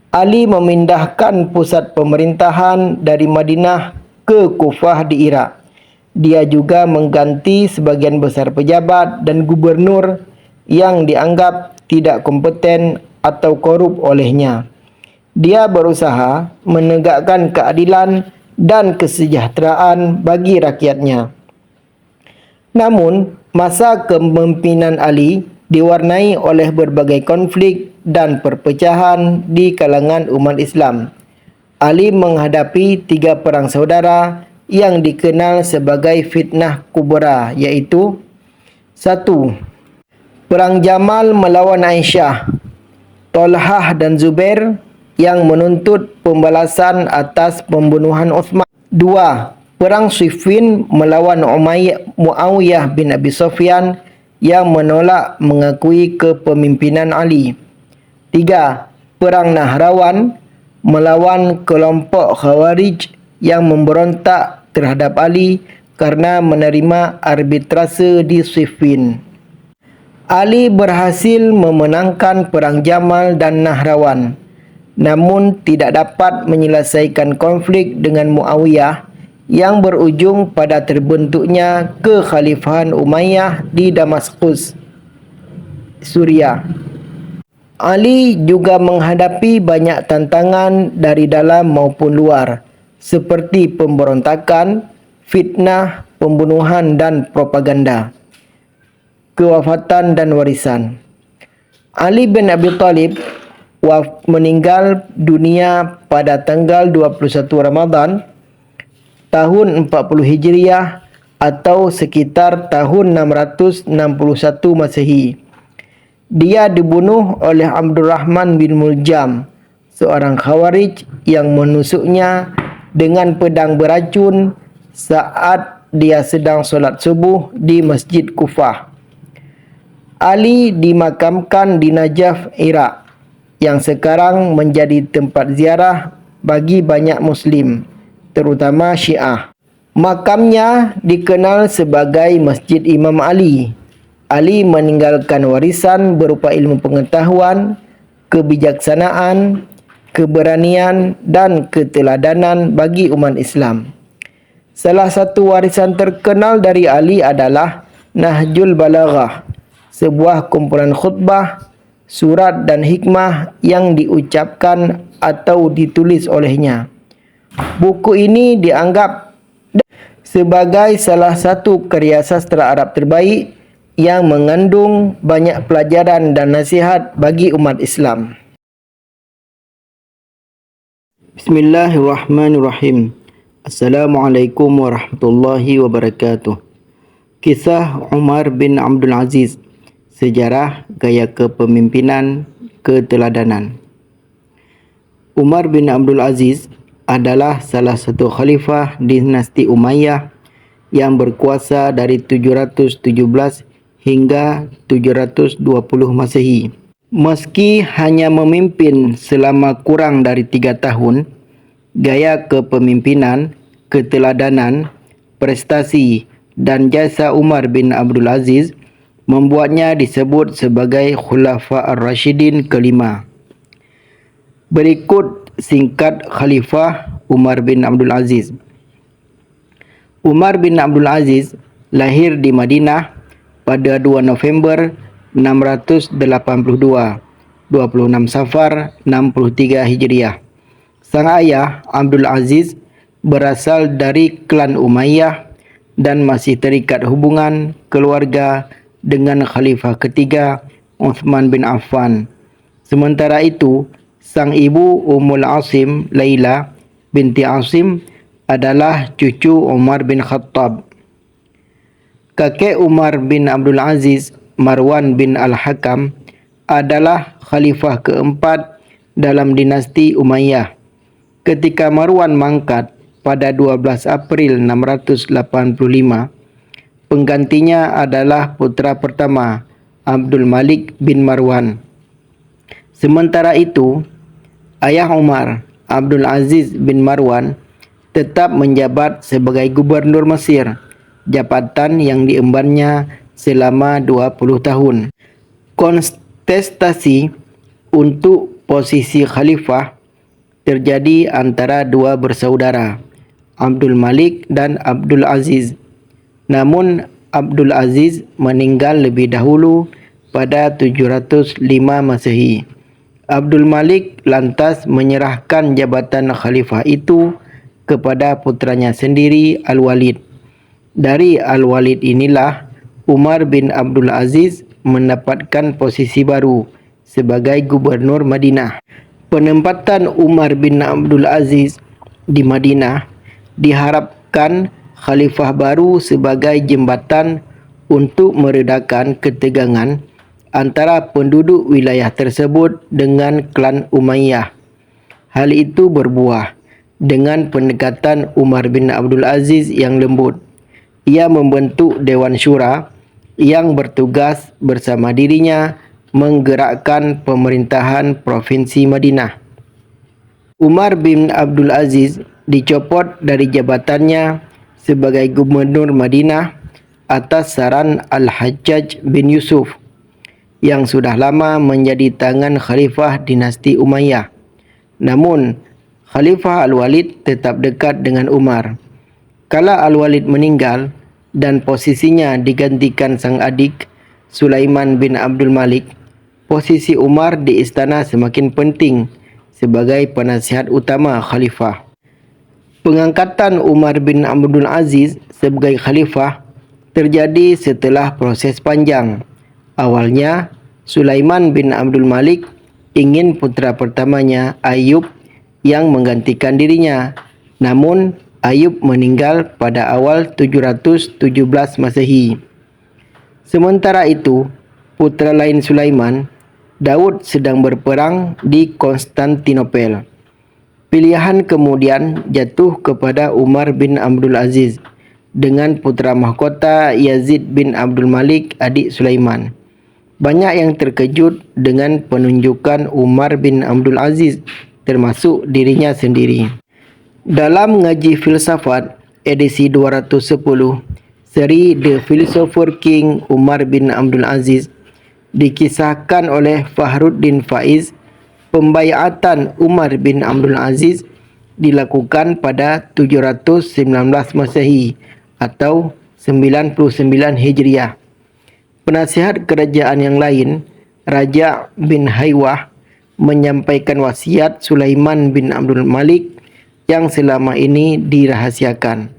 Ali memindahkan pusat pemerintahan dari Madinah ke Kufah di Irak. Dia juga mengganti sebagian besar pejabat dan gubernur yang dianggap tidak kompeten atau korup olehnya. Dia berusaha menegakkan keadilan dan kesejahteraan bagi rakyatnya. Namun, masa kepemimpinan Ali diwarnai oleh berbagai konflik dan perpecahan di kalangan umat Islam. Ali menghadapi 3 perang saudara yang dikenal sebagai fitnah kubra, iaitu 1. Perang Jamal melawan Aisyah. Tolhah dan Zubair yang menuntut pembalasan atas pembunuhan Uthman. 2. Perang Siffin melawan Muawiyah bin Abi Sufyan yang menolak mengakui kepemimpinan Ali. 3. Perang Nahrawan melawan kelompok Khawarij yang memberontak terhadap Ali karena menerima arbitrase di Siffin. Ali berhasil memenangkan Perang Jamal dan Nahrawan, namun tidak dapat menyelesaikan konflik dengan Muawiyah yang berujung pada terbentuknya kekhalifahan Umayyah di Damaskus, Suriah. Ali juga menghadapi banyak tantangan dari dalam maupun luar, seperti pemberontakan, fitnah, pembunuhan dan propaganda. Kewafatan dan warisan. Ali bin Abi Thalib meninggal dunia pada tanggal 21 Ramadan tahun 40 Hijriah atau sekitar tahun 661 Masehi. Dia dibunuh oleh Abdurrahman bin Muljam, seorang Khawarij yang menusuknya dengan pedang beracun saat dia sedang solat subuh di Masjid Kufah. Ali dimakamkan di Najaf, Iraq, yang sekarang menjadi tempat ziarah bagi banyak Muslim, terutama Syiah. Makamnya dikenal sebagai Masjid Imam Ali. Ali meninggalkan warisan berupa ilmu pengetahuan, kebijaksanaan, keberanian dan keteladanan bagi umat Islam. Salah satu warisan terkenal dari Ali adalah Nahjul Balaghah, sebuah kumpulan khutbah, surat dan hikmah yang diucapkan atau ditulis olehnya. Buku ini dianggap sebagai salah satu karya sastra Arab terbaik yang mengandung banyak pelajaran dan nasihat bagi umat Islam. Bismillahirrahmanirrahim. Assalamualaikum warahmatullahi wabarakatuh. Kisah Umar bin Abdul Aziz, sejarah gaya kepemimpinan keteladanan. Umar bin Abdul Aziz adalah salah satu khalifah dinasti Umayyah yang berkuasa dari 717 hingga 720 Masehi. Meski hanya memimpin selama kurang dari 3 tahun, gaya kepemimpinan, keteladanan, prestasi dan jasa Umar bin Abdul Aziz membuatnya disebut sebagai Khulafa Ar-Rasyidin kelima. Berikut singkat Khalifah Umar bin Abdul Aziz. Umar bin Abdul Aziz lahir di Madinah pada 2 November 682, 26 Safar 63 Hijriah. Sang ayah Abdul Aziz berasal dari klan Umayyah dan masih terikat hubungan keluarga dengan khalifah ketiga Uthman bin Affan. Sementara itu, sang ibu Ummul Asim Laila binti Asim adalah cucu Umar bin Khattab. Kakek Umar bin Abdul Aziz, Marwan bin Al-Hakam, adalah khalifah keempat dalam dinasti Umayyah. Ketika Marwan mangkat pada 12 April 685, penggantinya adalah putra pertama Abdul Malik bin Marwan. Sementara itu, ayah Umar, Abdul Aziz bin Marwan, tetap menjabat sebagai gubernur Mesir, jabatan yang diembannya selama 20 tahun. Kontestasi untuk posisi khalifah terjadi antara dua bersaudara, Abdul Malik dan Abdul Aziz. Namun Abdul Aziz meninggal lebih dahulu pada 705 Masehi. Abdul Malik lantas menyerahkan jabatan khalifah itu kepada putranya sendiri Al-Walid. Dari Al-Walid inilah Umar bin Abdul Aziz mendapatkan posisi baru sebagai gubernur Madinah. Penempatan Umar bin Abdul Aziz di Madinah diharapkan khalifah baru sebagai jembatan untuk meredakan ketegangan antara penduduk wilayah tersebut dengan klan Umayyah. Hal itu berbuah dengan pendekatan Umar bin Abdul Aziz yang lembut. Ia membentuk Dewan Syura yang bertugas bersama dirinya menggerakkan pemerintahan Provinsi Madinah. Umar bin Abdul Aziz dicopot dari jabatannya sebagai gubernur Madinah atas saran Al-Hajjaj bin Yusuf yang sudah lama menjadi tangan khalifah dinasti Umayyah. Namun, Khalifah Al-Walid tetap dekat dengan Umar. Kala Al-Walid meninggal dan posisinya digantikan sang adik Sulaiman bin Abdul Malik, posisi Umar di istana semakin penting sebagai penasihat utama khalifah. Pengangkatan Umar bin Abdul Aziz sebagai khalifah terjadi setelah proses panjang. Awalnya, Sulaiman bin Abdul Malik ingin putra pertamanya Ayub yang menggantikan dirinya. Namun, Ayub meninggal pada awal 717 Masehi. Sementara itu, putra lain Sulaiman, Daud, sedang berperang di Konstantinopel. Pilihan kemudian jatuh kepada Umar bin Abdul Aziz dengan putra mahkota Yazid bin Abdul Malik, adik Sulaiman. Banyak yang terkejut dengan penunjukan Umar bin Abdul Aziz, termasuk dirinya sendiri. Dalam ngaji filsafat edisi 210, seri The Philosopher King Umar bin Abdul Aziz, dikisahkan oleh Fahruddin Faiz Pembaiatan Umar bin Abdul Aziz dilakukan pada 719 Masehi atau 99 Hijriah. Penasihat kerajaan yang lain, Raja bin Haywah, menyampaikan wasiat Sulaiman bin Abdul Malik yang selama ini dirahasiakan.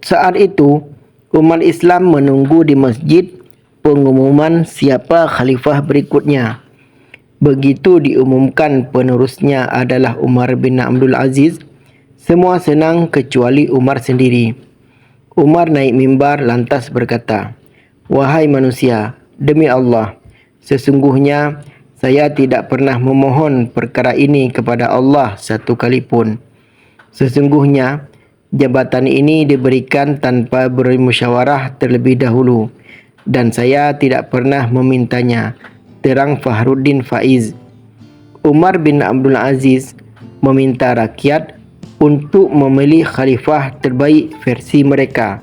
Saat itu, umat Islam menunggu di masjid pengumuman siapa khalifah berikutnya. Begitu diumumkan penerusnya adalah Umar bin Abdul Aziz, semua senang kecuali Umar sendiri. Umar naik mimbar lantas berkata, "Wahai manusia, demi Allah, sesungguhnya saya tidak pernah memohon perkara ini kepada Allah satu kali pun. Sesungguhnya jabatan ini diberikan tanpa bermusyawarah terlebih dahulu dan saya tidak pernah memintanya," terang Fakhruddin Faiz. Umar bin Abdul Aziz meminta rakyat untuk memilih khalifah terbaik versi mereka.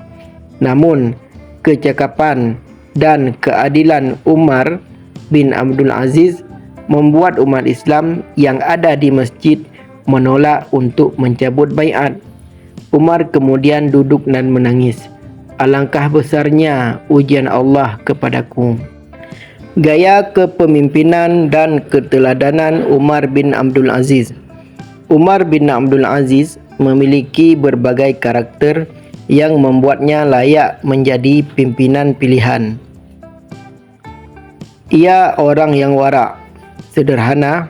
Namun, kecakapan dan keadilan Umar bin Abdul Aziz membuat umat Islam yang ada di masjid menolak untuk mencabut baiat. Umar kemudian duduk dan menangis. "Alangkah besarnya ujian Allah kepadaku." Gaya kepemimpinan dan keteladanan Umar bin Abdul Aziz. Umar bin Abdul Aziz memiliki berbagai karakter yang membuatnya layak menjadi pimpinan pilihan. Ia orang yang warak, sederhana,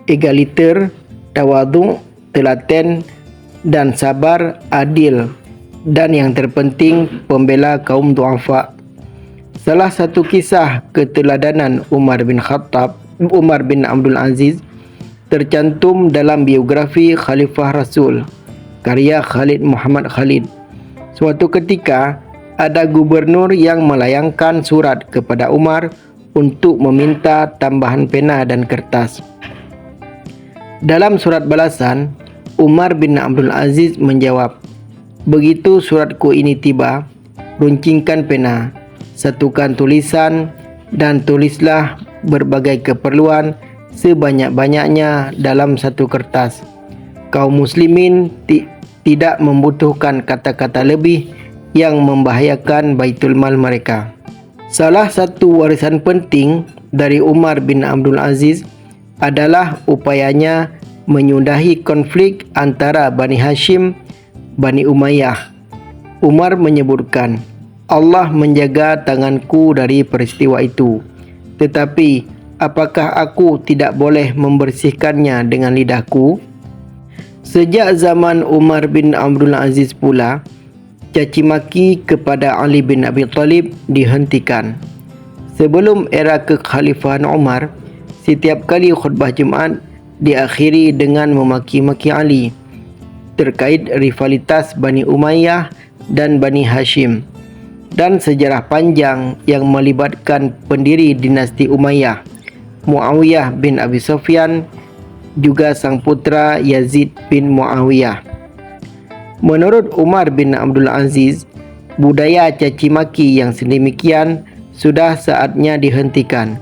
egaliter, tawadhu, telaten dan sabar, adil, dan yang terpenting pembela kaum duafa. Salah satu kisah keteladanan Umar bin Abdul Aziz tercantum dalam biografi Khalifah Rasul, karya Khalid Muhammad Khalid. Suatu ketika, ada gubernur yang melayangkan surat kepada Umar untuk meminta tambahan pena dan kertas. Dalam surat balasan, Umar bin Abdul Aziz menjawab, "Begitu suratku ini tiba, runcingkan pena, satukan tulisan dan tulislah berbagai keperluan sebanyak-banyaknya dalam satu kertas. Kaum muslimin tidak membutuhkan kata-kata lebih yang membahayakan baitul mal mereka." Salah satu warisan penting dari Umar bin Abdul Aziz adalah upayanya menyudahi konflik antara Bani Hashim, Bani Umayyah. Umar menyebutkan, "Allah menjaga tanganku dari peristiwa itu. Tetapi, apakah aku tidak boleh membersihkannya dengan lidahku?" Sejak zaman Umar bin Abdul Aziz pula, caci maki kepada Ali bin Abi Thalib dihentikan. Sebelum era kekhalifahan Umar, setiap kali khutbah Jumaat diakhiri dengan memaki-maki Ali terkait rivalitas Bani Umayyah dan Bani Hashim dan sejarah panjang yang melibatkan pendiri dinasti Umayyah, Muawiyah bin Abi Sufyan, juga sang putra Yazid bin Muawiyah. Menurut Umar bin Abdul Aziz, budaya caci maki yang sedemikian sudah saatnya dihentikan.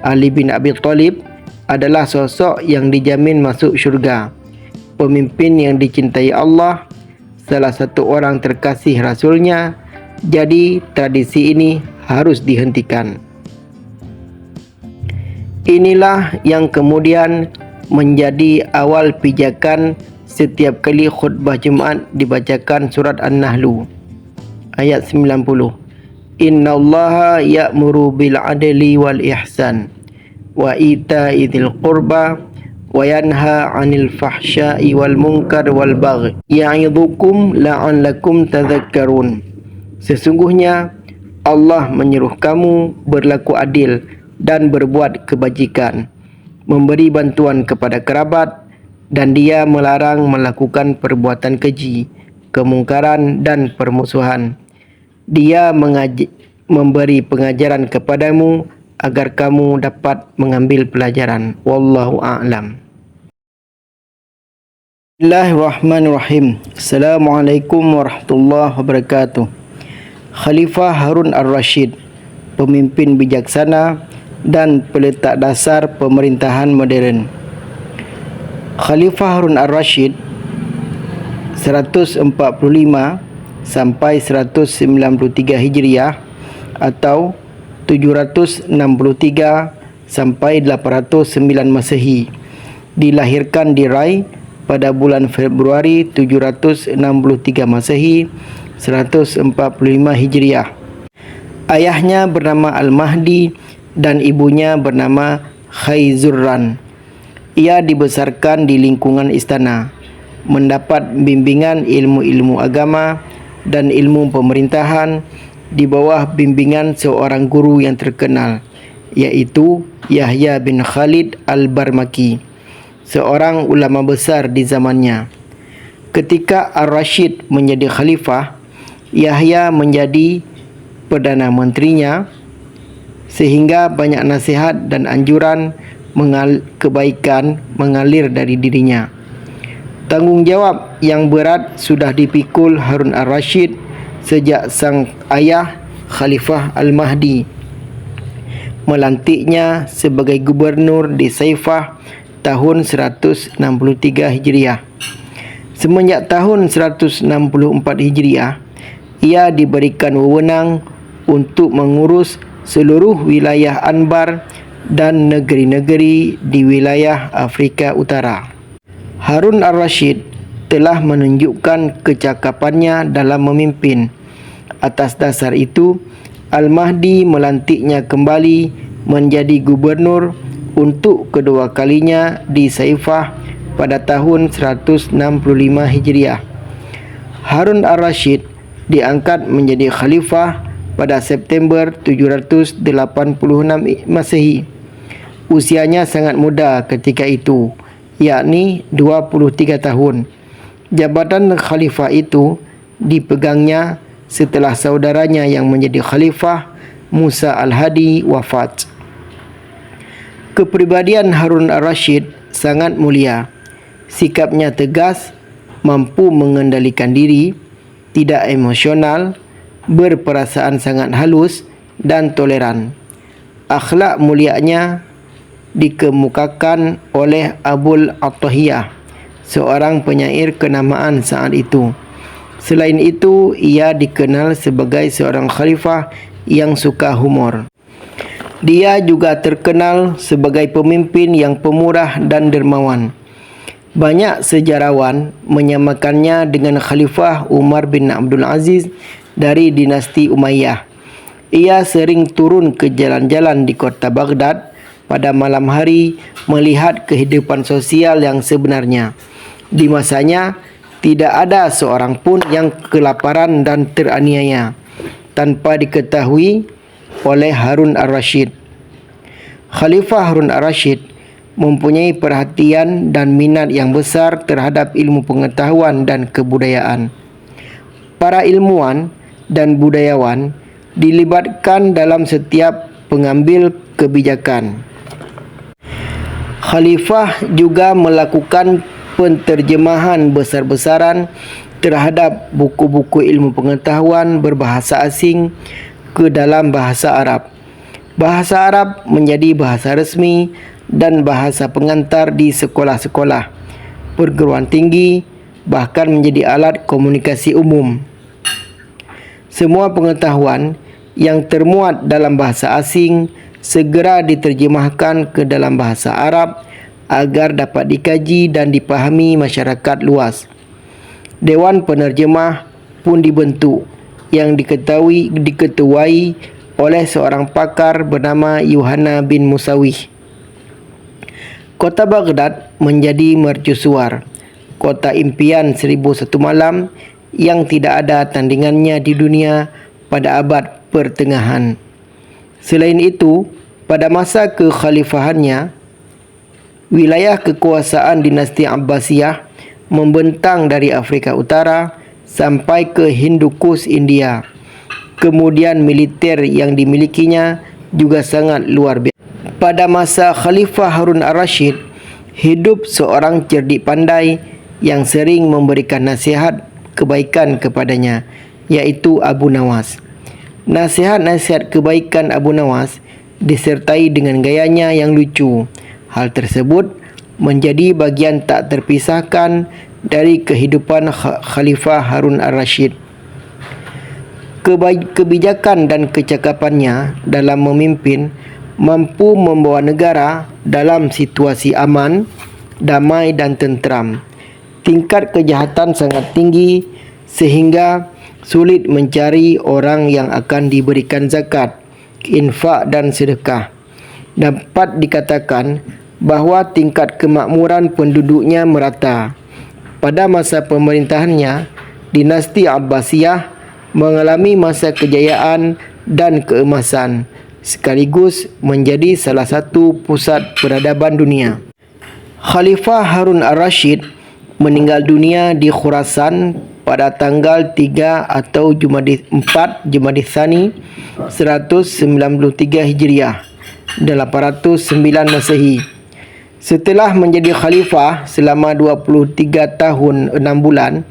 Ali bin Abi Thalib adalah sosok yang dijamin masuk syurga, pemimpin yang dicintai Allah, salah satu orang terkasih Rasulnya. Jadi tradisi ini harus dihentikan. Inilah yang kemudian menjadi awal pijakan setiap kali khutbah Jumaat dibacakan surat An-Nahl ayat 90. "Innallaha ya'muru bil adli wal ihsan wa ita'i dzil qurba wa yanha 'anil fahsya'i wal munkar wal baghi ya'idzukum la'allakum tadhakkarun." Sesungguhnya Allah menyuruh kamu berlaku adil dan berbuat kebajikan, memberi bantuan kepada kerabat, dan Dia melarang melakukan perbuatan keji, kemungkaran dan permusuhan. Dia memberi pengajaran kepadamu agar kamu dapat mengambil pelajaran. Wallahu a'lam. Bismillahirrahmanirrahim. Assalamualaikum warahmatullahi wabarakatuh. Khalifah Harun Ar-Rashid, pemimpin bijaksana dan peletak dasar pemerintahan moden. Khalifah Harun ar-Rasyid 145 sampai 193 Hijriah atau 763 sampai 809 Masehi, dilahirkan di Rai pada bulan Februari 763 Masehi 145 Hijriah. Ayahnya bernama Al-Mahdi dan ibunya bernama Khayzurran. Ia dibesarkan di lingkungan istana, mendapat bimbingan ilmu-ilmu agama dan ilmu pemerintahan di bawah bimbingan seorang guru yang terkenal, yaitu Yahya bin Khalid al-Barmaki, seorang ulama besar di zamannya. Ketika Ar-Rasyid menjadi khalifah, Yahya menjadi Perdana Menterinya, sehingga banyak nasihat dan anjuran kebaikan mengalir dari dirinya. Tanggungjawab yang berat sudah dipikul Harun ar-Rasyid sejak sang ayah Khalifah Al-Mahdi melantiknya sebagai gubernur di Saifah tahun 163 Hijriah. Semenjak tahun 164 Hijriah, ia diberikan wewenang untuk mengurus seluruh wilayah Anbar dan negeri-negeri di wilayah Afrika Utara. Harun ar-Rasyid telah menunjukkan kecakapannya dalam memimpin. Atas dasar itu, Al-Mahdi melantiknya kembali menjadi gubernur untuk kedua kalinya di Saifah pada tahun 165 Hijriah. Harun ar-Rasyid diangkat menjadi khalifah pada September 786 Masehi. Usianya sangat muda ketika itu, yakni 23 tahun. Jabatan khalifah itu dipegangnya setelah saudaranya yang menjadi khalifah, Musa al-Hadi, wafat. Kepribadian Harun ar-Rasyid sangat mulia. Sikapnya tegas, mampu mengendalikan diri, tidak emosional, berperasaan sangat halus dan toleran. Akhlak mulianya dikemukakan oleh Abul Attahiyah, seorang penyair kenamaan saat itu. Selain itu, ia dikenal sebagai seorang khalifah yang suka humor. Dia juga terkenal sebagai pemimpin yang pemurah dan dermawan. Banyak sejarawan menyamakannya dengan Khalifah Umar bin Abdul Aziz dari dinasti Umayyah. Ia sering turun ke jalan-jalan di kota Baghdad pada malam hari melihat kehidupan sosial yang sebenarnya. Di masanya, tidak ada seorang pun yang kelaparan dan teraniaya tanpa diketahui oleh Harun ar-Rasyid. Khalifah Harun ar-Rasyid mempunyai perhatian dan minat yang besar terhadap ilmu pengetahuan dan kebudayaan. Para ilmuwan dan budayawan dilibatkan dalam setiap pengambil kebijakan. Khalifah juga melakukan penterjemahan besar-besaran terhadap buku-buku ilmu pengetahuan berbahasa asing ke dalam bahasa Arab. Bahasa Arab menjadi bahasa resmi dan bahasa pengantar di sekolah-sekolah, perguruan tinggi, bahkan menjadi alat komunikasi umum. Semua pengetahuan yang termuat dalam bahasa asing segera diterjemahkan ke dalam bahasa Arab agar dapat dikaji dan dipahami masyarakat luas. Dewan penerjemah pun dibentuk yang diketuai oleh seorang pakar bernama Yuhanna bin Musawih. Kota Baghdad menjadi mercusuar, kota impian 1001 malam yang tidak ada tandingannya di dunia pada abad pertengahan. Selain itu, pada masa kekhalifahannya, wilayah kekuasaan dinasti Abbasiyah membentang dari Afrika Utara sampai ke Hindukush, India. Kemudian militer yang dimilikinya juga sangat luar biasa. Pada masa Khalifah Harun ar-Rasyid, hidup seorang cerdik pandai yang sering memberikan nasihat kebaikan kepadanya, yaitu Abu Nawas. Nasihat-nasihat kebaikan Abu Nawas disertai dengan gayanya yang lucu. Hal tersebut menjadi bagian tak terpisahkan dari kehidupan Khalifah Harun Ar-Rasyid. Kebijakan dan kecakapannya dalam memimpin mampu membawa negara dalam situasi aman, damai dan tenteram. Tingkat kejahatan sangat tinggi sehingga sulit mencari orang yang akan diberikan zakat, infak dan sedekah. Dapat dikatakan bahawa tingkat kemakmuran penduduknya merata. Pada masa pemerintahannya, dinasti Abbasiyah mengalami masa kejayaan dan keemasan, sekaligus menjadi salah satu pusat peradaban dunia. Khalifah Harun Ar-Rasyid meninggal dunia di Khurasan pada tanggal 3 atau 4 Jumadil Tsani 193 Hijriah 809 Masehi. Setelah menjadi khalifah selama 23 tahun 6 bulan,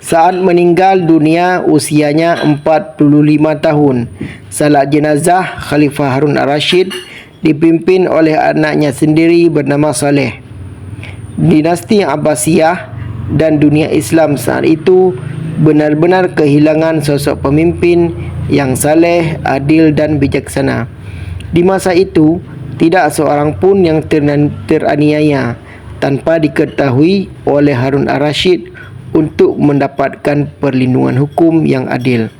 saat meninggal dunia usianya 45 tahun. Salat jenazah Khalifah Harun Ar-Rasyid dipimpin oleh anaknya sendiri bernama Saleh. Dinasti Abbasiyah dan dunia Islam saat itu benar-benar kehilangan sosok pemimpin yang saleh, adil dan bijaksana. Di masa itu, tidak seorang pun yang teraniaya tanpa diketahui oleh Harun Ar-Rasyid untuk mendapatkan perlindungan hukum yang adil.